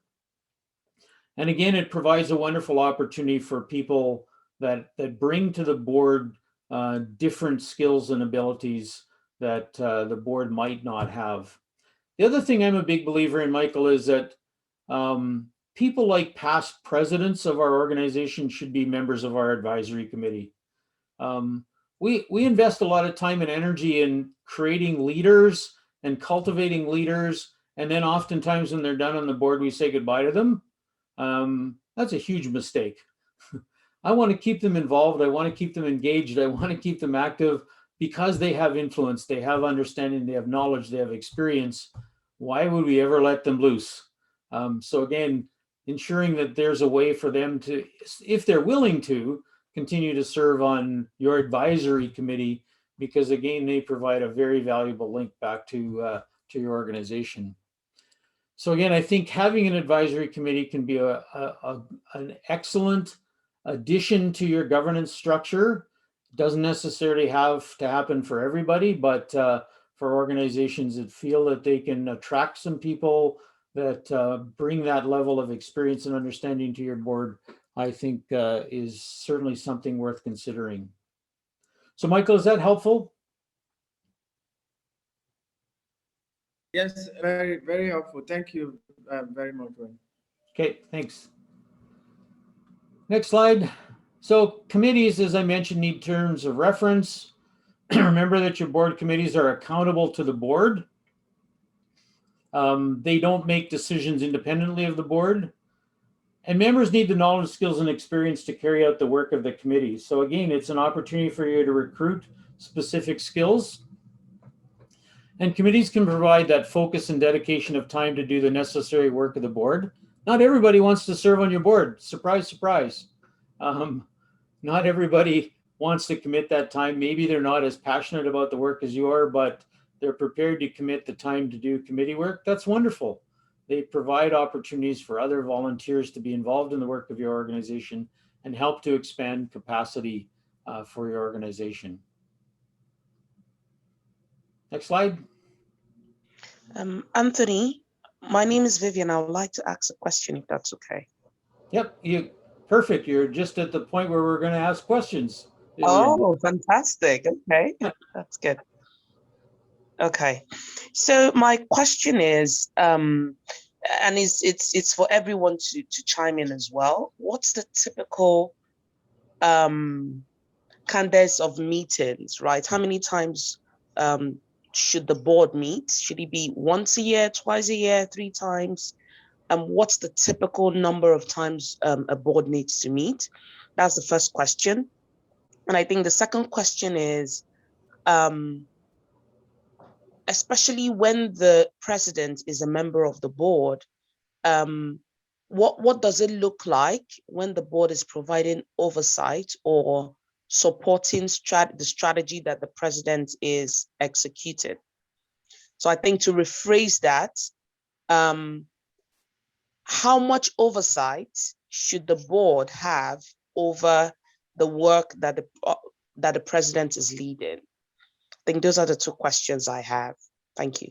And again, it provides a wonderful opportunity for people that bring to the board different skills and abilities that the board might not have. The other thing I'm a big believer in, Michael, is that people like past presidents of our organization should be members of our advisory committee. We invest a lot of time and energy in creating leaders and cultivating leaders. And then oftentimes when they're done on the board, we say goodbye to them. That's a huge mistake. I want to keep them involved. I want to keep them engaged. I want to keep them active because they have influence, they have understanding, they have knowledge, they have experience. Why would we ever let them loose? So again, ensuring that there's a way for them to, if they're willing to, continue to serve on your advisory committee, because again, they provide a very valuable link back to your organization. So again, I think having an advisory committee can be an excellent addition to your governance structure. It doesn't necessarily have to happen for everybody, but for organizations that feel that they can attract some people that bring that level of experience and understanding to your board, I think is certainly something worth considering. So Michael, is that helpful? Yes, very, very helpful. Thank you very much. Okay, thanks. Next slide. So committees, as I mentioned, need terms of reference. Remember that your board committees are accountable to the board. They don't make decisions independently of the board. And members need the knowledge, skills, and experience to carry out the work of the committee. So again, it's an opportunity for you to recruit specific skills. And committees can provide that focus and dedication of time to do the necessary work of the board. Not everybody wants to serve on your board. Surprise, surprise. Not everybody wants to commit that time. Maybe they're not as passionate about the work as you are, but they're prepared to commit the time to do committee work. That's wonderful. They provide opportunities for other volunteers to be involved in the work of your organization and help to expand capacity for your organization. Next slide. Anthony, my name is Vivian. I would like to ask a question, if that's okay. Yep, perfect. You're just at the point where we're going to ask questions. Vivian. Oh, fantastic. Okay, that's good. Okay, so my question is, and it's for everyone to chime in as well. What's the typical cadence of meetings, right? How many times should the board meet? Should it be once a year, twice a year, 3 times? What's the typical number of times a board needs to meet? That's the first question. And I think the second question is, especially when the president is a member of the board, what does it look like when the board is providing oversight or supporting the strategy that the president is executing? So I think to rephrase that, how much oversight should the board have over the work that the president is leading? I think those are the 2 questions I have. Thank you.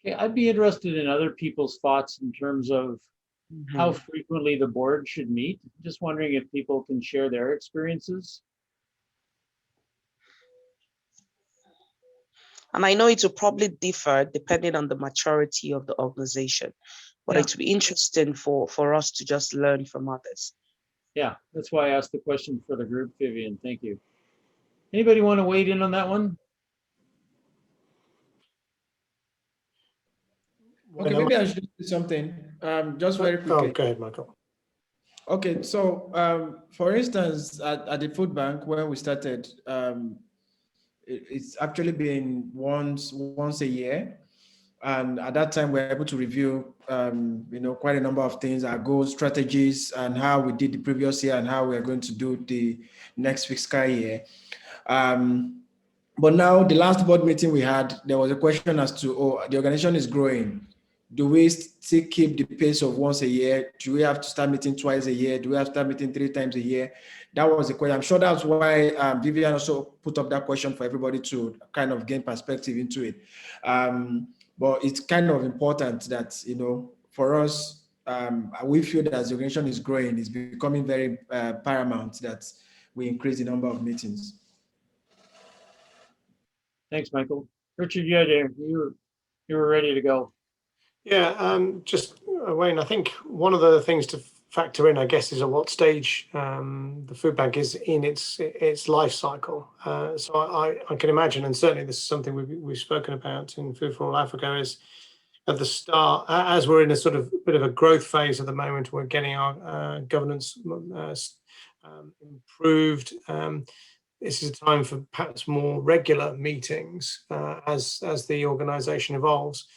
Okay, I'd be interested in other people's thoughts in terms of how frequently the board should meet. Just wondering if people can share their experiences. And I know it will probably differ depending on the maturity of the organization, but Yeah. it will be interesting for us to just learn from others. Yeah, that's why I asked the question for the group, Vivian. Thank you. Anybody want to weigh in on that one? Okay, maybe I should do something, just very quickly. Go ahead, Michael. Okay, so for instance, at the food bank where we started, it's actually been once a year, and at that time we're able to review, quite a number of things, our goals, strategies, and how we did the previous year and how we're going to do the next fiscal year. But now, the last board meeting we had, there was a question as to, the organization is growing. Do we still keep the pace of once a year? Do we have to start meeting twice a year? Do we have to start meeting 3 times a year? That was the question. I'm sure that's why Vivian also put up that question for everybody to kind of gain perspective into it. But it's kind of important that, for us, we feel that as the organization is growing, it's becoming very paramount that we increase the number of meetings. Thanks, Michael. Richard, you were ready to go. Yeah, just Wayne, I think one of the things to factor in, I guess, is at what stage the food bank is in its life cycle. So I can imagine, and certainly this is something we've spoken about in Food for All Africa, is at the start, as we're in a sort of bit of a growth phase at the moment, we're getting our governance improved. This is a time for perhaps more regular meetings as the organisation evolves,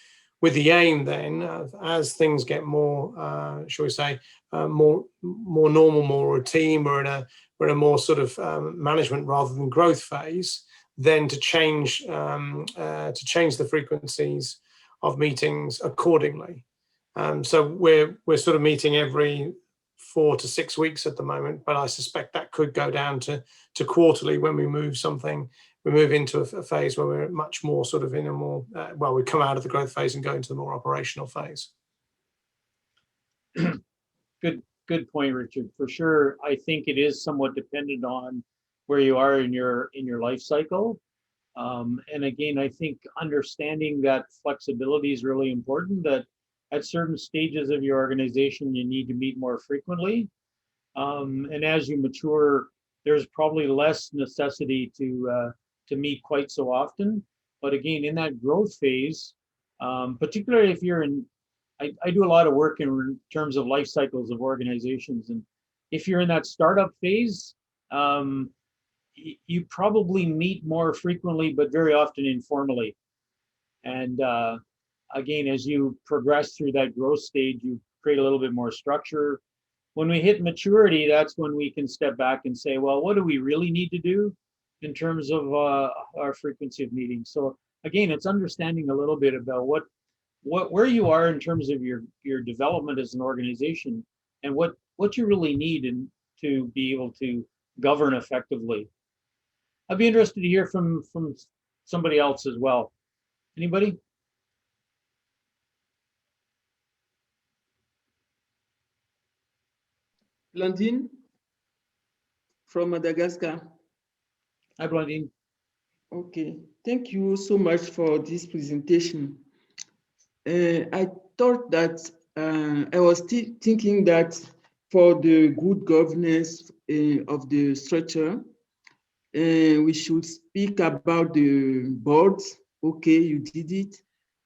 with the aim then, as things get more, shall we say, more normal, more routine, we're in a more sort of management rather than growth phase, then to change the frequencies of meetings accordingly. So we're sort of meeting every 4 to 6 weeks at the moment, but I suspect that could go down to quarterly when we move into a phase where we're much more sort of in a more, we come out of the growth phase and go into the more operational phase. Good point, Richard. For sure, I think it is somewhat dependent on where you are in your life cycle. And again, I think understanding that flexibility is really important, that at certain stages of your organization, you need to meet more frequently. And as you mature, there's probably less necessity to meet quite so often. But again, in that growth phase, particularly if you're in, I do a lot of work in terms of life cycles of organizations. And if you're in that startup phase, you probably meet more frequently, but very often informally. And again, as you progress through that growth stage, you create a little bit more structure. When we hit maturity, that's when we can step back and say, well, what do we really need to do in terms of our frequency of meetings? So again, it's understanding a little bit about where you are in terms of your development as an organization, and what you really need to be able to govern effectively. I'd be interested to hear from somebody else as well. Anybody? Blandine from Madagascar. Hi, Blandine. Okay, thank you so much for this presentation. I thought that I was still thinking that for the good governance of the structure, we should speak about the boards. Okay, you did it.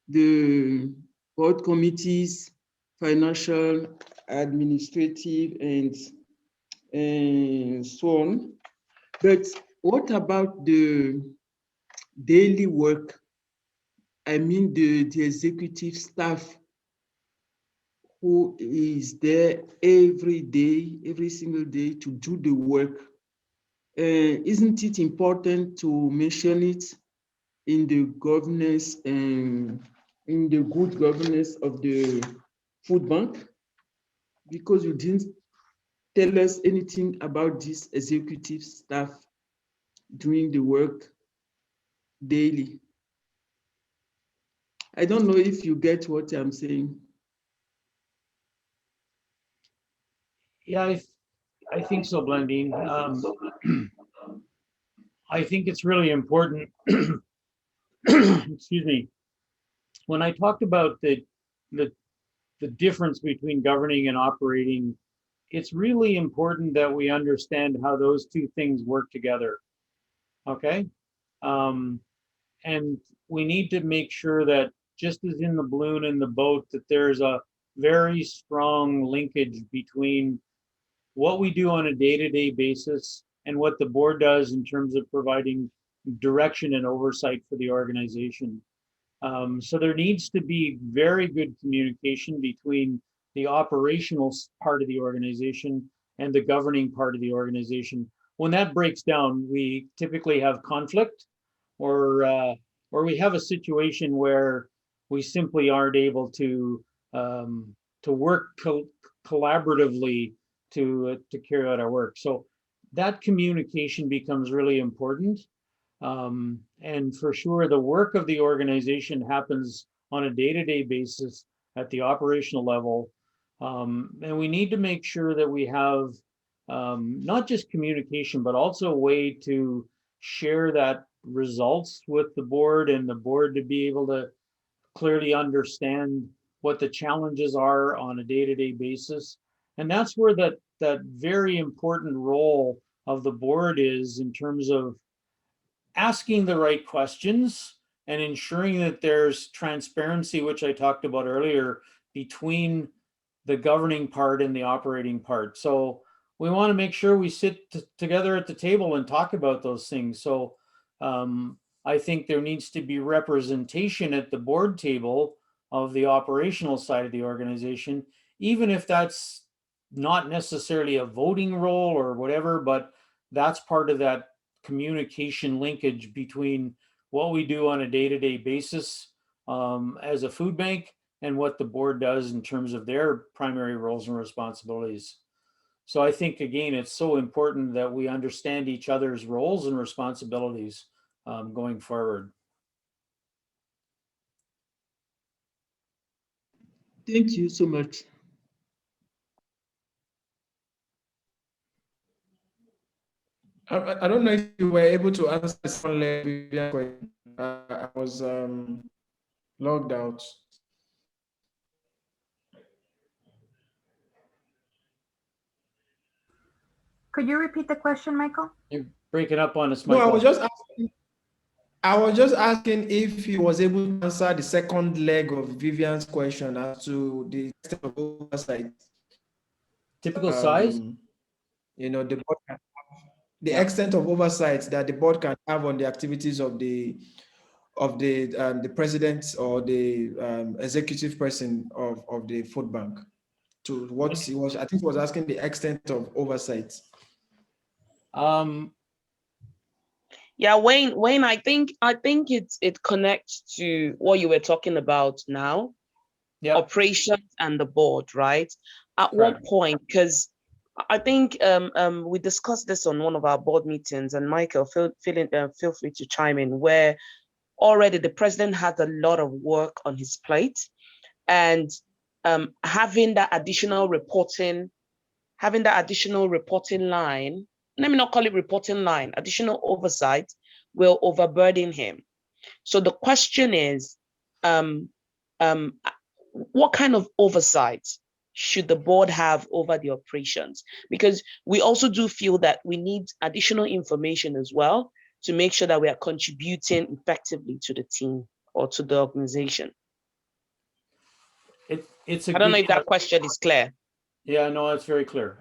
The board committees, financial, administrative, and so on. But what about the daily work? I mean the executive staff who is there every day, every single day to do the work. Isn't it important to mention it in the governance and in the good governance of the food bank? Because you didn't tell us anything about this executive staff doing the work daily. I don't know if you get what I'm saying. Yeah, I think so, Blandine. I think it's really important excuse me, when I talked about the difference between governing and operating, it's really important that we understand how those two things work together. Okay. And we need to make sure that just as in the balloon and the boat, that there's a very strong linkage between what we do on a day-to-day basis and what the board does in terms of providing direction and oversight for the organization. So there needs to be very good communication between the operational part of the organization and the governing part of the organization. When that breaks down, we typically have conflict, or we have a situation where we simply aren't able to work collaboratively to carry out our work. So that communication becomes really important. And for sure, the work of the organization happens on a day-to-day basis at the operational level. And we need to make sure that we have not just communication, but also a way to share that results with the board, and the board to be able to clearly understand what the challenges are on a day-to-day basis. And that's where that very important role of the board is, in terms of asking the right questions and ensuring that there's transparency, which I talked about earlier, between the governing part and the operating part. So we want to make sure we sit together at the table and talk about those things. So I think there needs to be representation at the board table of the operational side of the organization, even if that's not necessarily a voting role or whatever, but that's part of that communication linkage between what we do on a day-to-day basis as a food bank and what the board does in terms of their primary roles and responsibilities. So I think, again, it's so important that we understand each other's roles and responsibilities going forward. Thank you so much. I don't know if you were able to answer this question. I was logged out. Could you repeat the question, Michael? You're breaking up on us, No, Michael. I was just asking if he was able to answer the second leg of Vivian's question as to the extent of oversight. Typical size? You know, the board can have, the extent of oversight that the board can have on the activities of the president or the executive person of the food bank. To what he was, I think he was asking the extent of oversight. Yeah, Wayne, I think it connects to what you were talking about now. Yeah. Operations and the board, right? At what point? Because I think we discussed this on one of our board meetings, and Michael, feel free to chime in, where already the president has a lot of work on his plate, and having that additional reporting line, let me not call it reporting line, additional oversight will overburden him. So the question is, what kind of oversight should the board have over the operations? Because we also do feel that we need additional information as well to make sure that we are contributing effectively to the team or to the organization. I don't know if that question is clear. Yeah, no, it's very clear.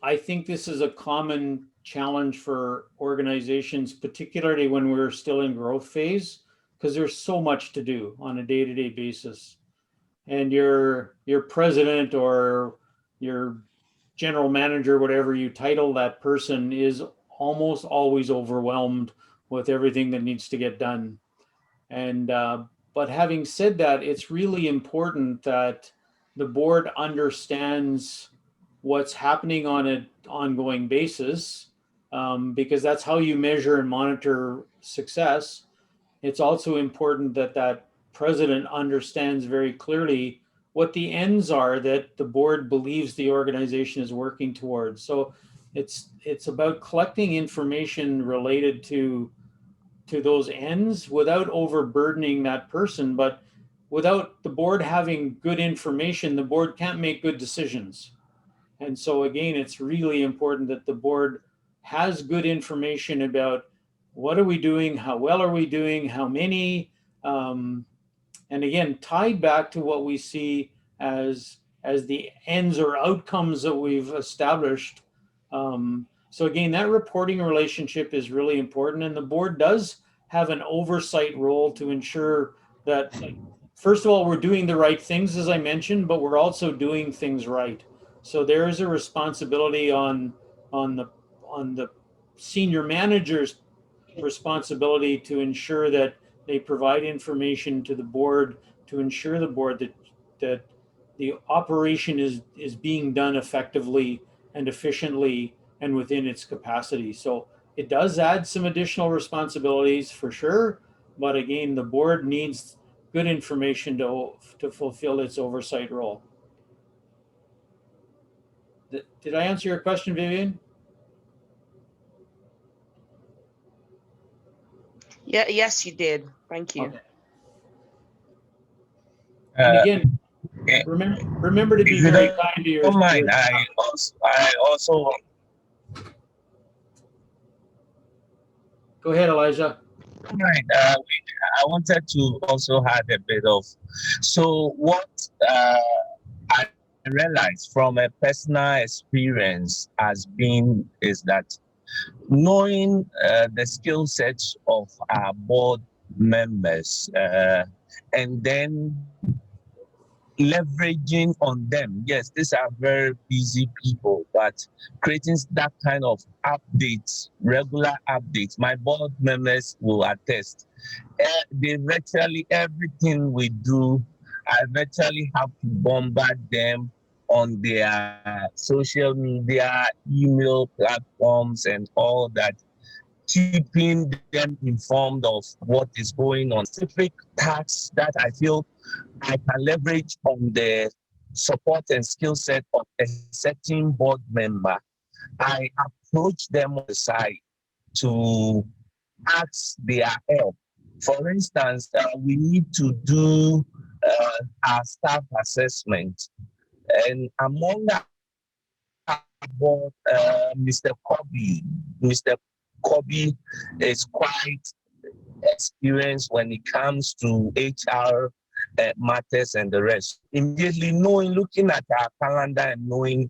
I think this is a common challenge for organizations, particularly when we're still in growth phase, because there's so much to do on a day-to-day basis. And your president or your general manager, whatever you title that person, is almost always overwhelmed with everything that needs to get done. And but having said that, it's really important that the board understands what's happening on an ongoing basis, because that's how you measure and monitor success. It's also important that that president understands very clearly what the ends are that the board believes the organization is working towards. So it's about collecting information related to to those ends without overburdening that person. But without the board having good information, the board can't make good decisions. And so again, it's really important that the board has good information about what are we doing, how well are we doing, how many, and again, tied back to what we see as the ends or outcomes that we've established. So again, that reporting relationship is really important, and the board does have an oversight role to ensure that, first of all, we're doing the right things, as I mentioned, but we're also doing things right. So there is a responsibility on the senior managers' responsibility to ensure that they provide information to the board to ensure the board that the operation is being done effectively and efficiently and within its capacity. So it does add some additional responsibilities for sure, but again, the board needs good information to fulfill its oversight role. Did I answer your question, Vivian? Yeah, yes, you did. Thank you. Okay. And again, remember to be very kind to your. Don't mind. I also. Go ahead, Elijah. Right. I wanted to also add a bit of. So what I realized from a personal experience has been is that knowing the skill sets of our board members and then leveraging on them. Yes, these are very busy people, but creating that kind of updates, regular updates, my board members will attest. They virtually everything we do, I virtually have to bombard them on their social media, email platforms, and all that, keeping them informed of what is going on. Specific tasks that I feel I can leverage on the support and skill set of a certain board member. I approach them on the side to ask their help. For instance, we need to do our staff assessment, and among our board, Mr. Kobe is quite experienced when it comes to HR matters and the rest. Immediately knowing, looking at our calendar and knowing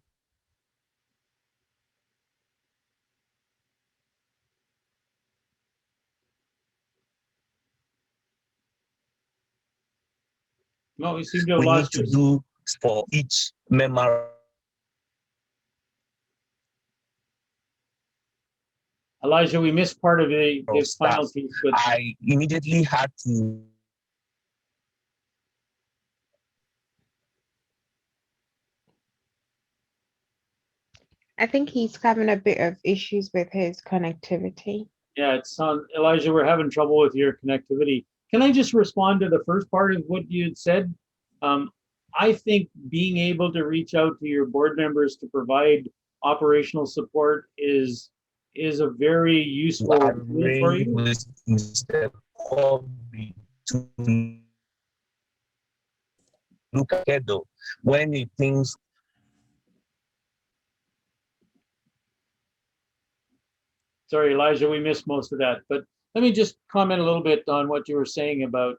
No, we seem to have we need lost to you. do for each member. Elijah, we missed part of the final piece, but I immediately had to. I think he's having a bit of issues with his connectivity. yeah, it's on Elijah. We're having trouble with your connectivity. Can I just respond to the first part of what you had said? I think being able to reach out to your board members to provide operational support is a very useful tool for you. With Mr. Kobe to look ahead of when he thinks. Sorry, Elijah, we missed most of that, but let me just comment a little bit on what you were saying about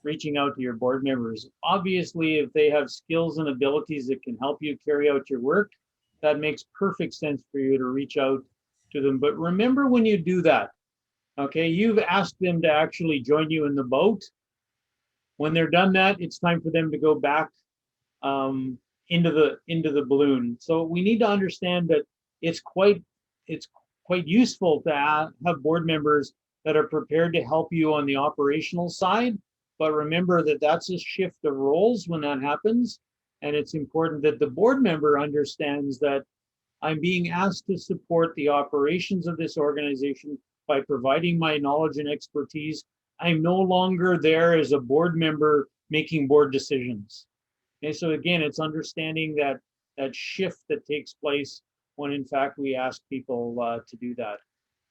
reaching out to your board members. Obviously, if they have skills and abilities that can help you carry out your work, that makes perfect sense for you to reach out to them. But remember, when you do that, okay, you've asked them to actually join you in the boat. When they're done that, it's time for them to go back into the balloon. So we need to understand that it's quite useful to have board members that are prepared to help you on the operational side. But remember that that's a shift of roles when that happens. And it's important that the board member understands that I'm being asked to support the operations of this organization by providing my knowledge and expertise. I'm no longer there as a board member making board decisions. Okay, so again, it's understanding that shift that takes place when in fact we ask people to do that.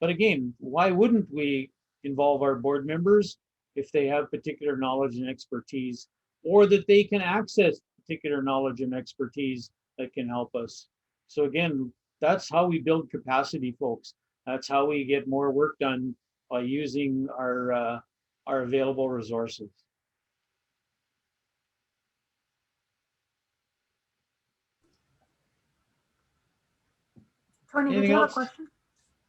But again, why wouldn't we involve our board members if they have particular knowledge and expertise, or that they can access particular knowledge and expertise that can help us. So again, that's how we build capacity, folks. That's how we get more work done, by using our available resources. Tony, did you have a question?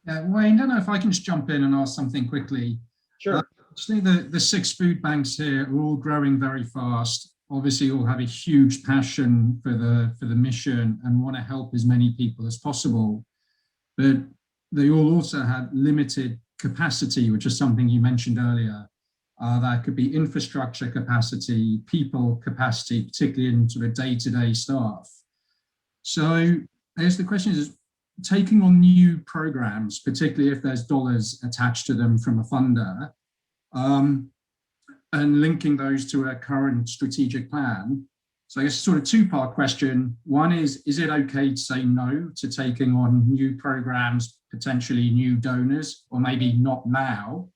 Wayne, I don't know if I can just jump in and ask something quickly. Sure. Actually, the 6 food banks here are all growing very fast. Obviously, all have a huge passion for the mission and want to help as many people as possible. But they all also have limited capacity, which is something you mentioned earlier. That could be infrastructure capacity, people capacity, particularly in sort of day-to-day staff. So I guess the question is, taking on new programs, particularly if there's dollars attached to them from a funder, and linking those to a current strategic plan. So I guess sort of 2-part question. One is it okay to say no to taking on new programs, potentially new donors, or maybe not now?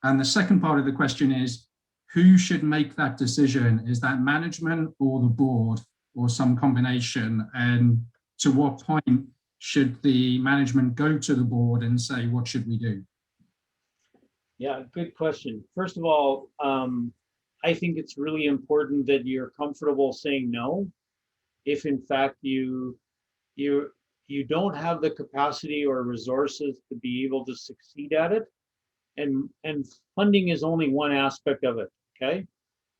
And the second part of the question is, who should make that decision? Is that management or the board, or some combination? And to what point should the management go to the board and say, what should we do? Yeah, good question. First of all, I think it's really important that you're comfortable saying no if in fact you don't have the capacity or resources to be able to succeed at it. And funding is only one aspect of it, okay?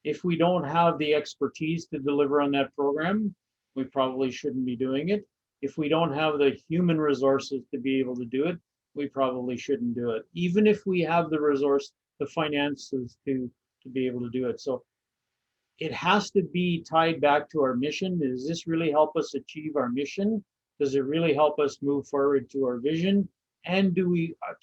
If we don't have the expertise to deliver on that program, we probably shouldn't be doing it. If we don't have the human resources to be able to do it, we probably shouldn't do it. Even if we have the resource, the finances to be able to do it. So it has to be tied back to our mission. Does this really help us achieve our mission? Does it really help us move forward to our vision? And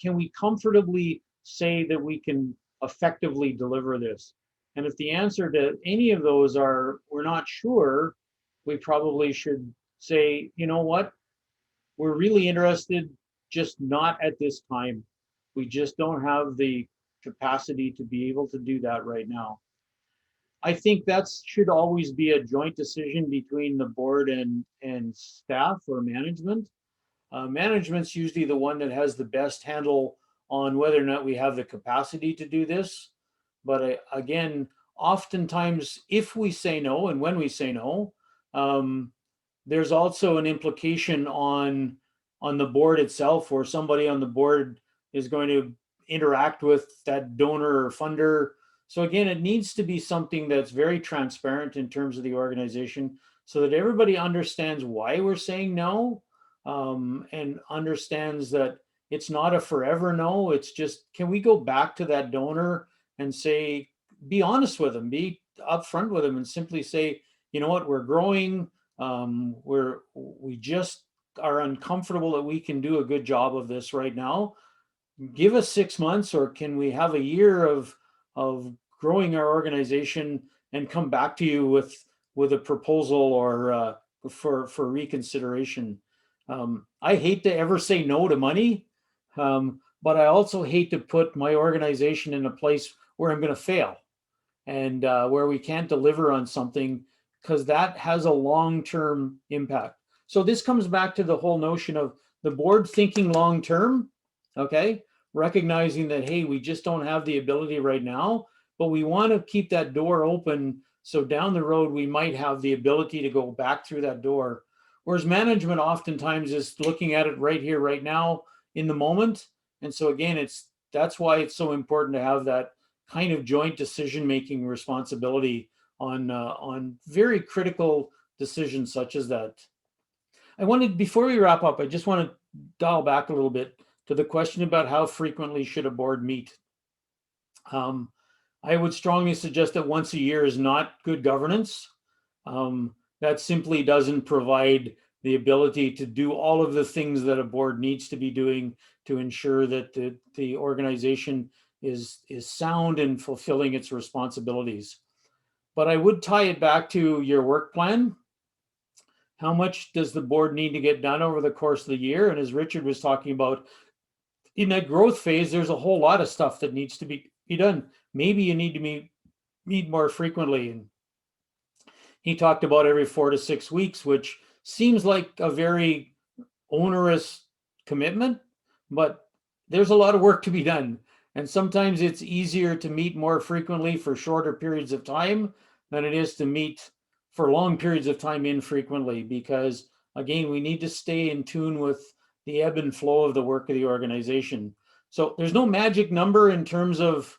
can we comfortably say that we can effectively deliver this? And if the answer to any of those are, we're not sure, we probably should say, you know what, we're really interested, just not at this time. We just don't have the capacity to be able to do that right now. I think that should always be a joint decision between the board and staff or management. Management's usually the one that has the best handle on whether or not we have the capacity to do this. But again, oftentimes, if we say no and when we say no, there's also an implication on the board itself, where somebody on the board is going to interact with that donor or funder. So again, it needs to be something that's very transparent in terms of the organization, so that everybody understands why we're saying no, and understands that it's not a forever no. It's just, can we go back to that donor and say, be honest with them, be upfront with them, and simply say, you know what, we're growing. We just are uncomfortable that we can do a good job of this right now. Give us 6 months, or can we have a year of growing our organization and come back to you with a proposal or for reconsideration. I hate to ever say no to money, but I also hate to put my organization in a place where I'm going to fail and where we can't deliver on something, because that has a long-term impact. So this comes back to the whole notion of the board thinking long-term, okay? Recognizing that, hey, we just don't have the ability right now, but we want to keep that door open, so down the road we might have the ability to go back through that door. Whereas management oftentimes is looking at it right here, right now, in the moment. And so again, that's why it's so important to have that kind of joint decision-making responsibility on very critical decisions such as that. Before we wrap up, I just want to dial back a little bit to the question about how frequently should a board meet. I would strongly suggest that once a year is not good governance. That simply doesn't provide the ability to do all of the things that a board needs to be doing to ensure that the organization is sound in fulfilling its responsibilities. But I would tie it back to your work plan. How much does the board need to get done over the course of the year? And as Richard was talking about, in that growth phase, there's a whole lot of stuff that needs to be done. Maybe you need to meet more frequently. And he talked about every 4 to 6 weeks, which seems like a very onerous commitment, but there's a lot of work to be done. And sometimes it's easier to meet more frequently for shorter periods of time than it is to meet for long periods of time infrequently, because again, we need to stay in tune with the ebb and flow of the work of the organization. So there's no magic number in terms of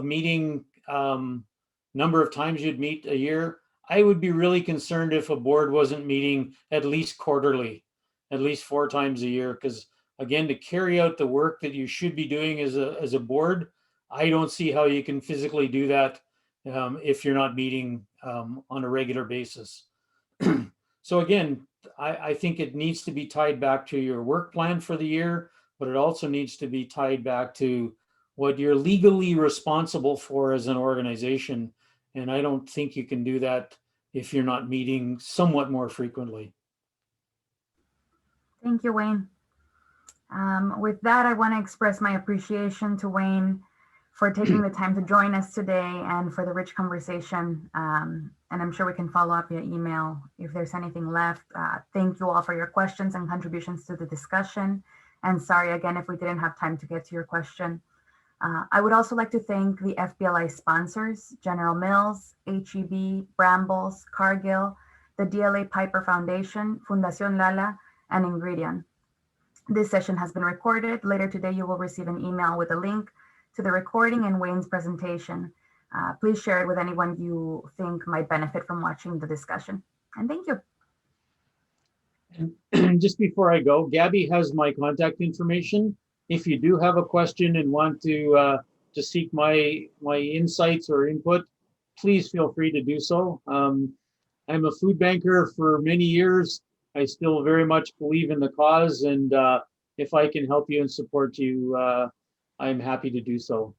meeting number of times you'd meet a year. I would be really concerned if a board wasn't meeting at least quarterly, at least 4 times a year, because again, to carry out the work that you should be doing as a board, I don't see how you can physically do that if you're not meeting on a regular basis. So again, I think it needs to be tied back to your work plan for the year, but it also needs to be tied back to what you're legally responsible for as an organization. And I don't think you can do that if you're not meeting somewhat more frequently. Thank you, Wayne. With that, I want to express my appreciation to Wayne for taking the time to join us today and for the rich conversation. And I'm sure we can follow up via email if there's anything left. Thank you all for your questions and contributions to the discussion. And sorry again if we didn't have time to get to your question. I would also like to thank the FBLI sponsors, General Mills, HEB, Brambles, Cargill, the DLA Piper Foundation, Fundación Lala, and Ingredion. This session has been recorded. Later today, you will receive an email with a link to the recording and Wayne's presentation. Please share it with anyone you think might benefit from watching the discussion. And thank you. And just before I go, Gabby has my contact information. If you do have a question and want to seek my insights or input, please feel free to do so. I'm a food banker for many years. I still very much believe in the cause, and if I can help you and support you, I'm happy to do so.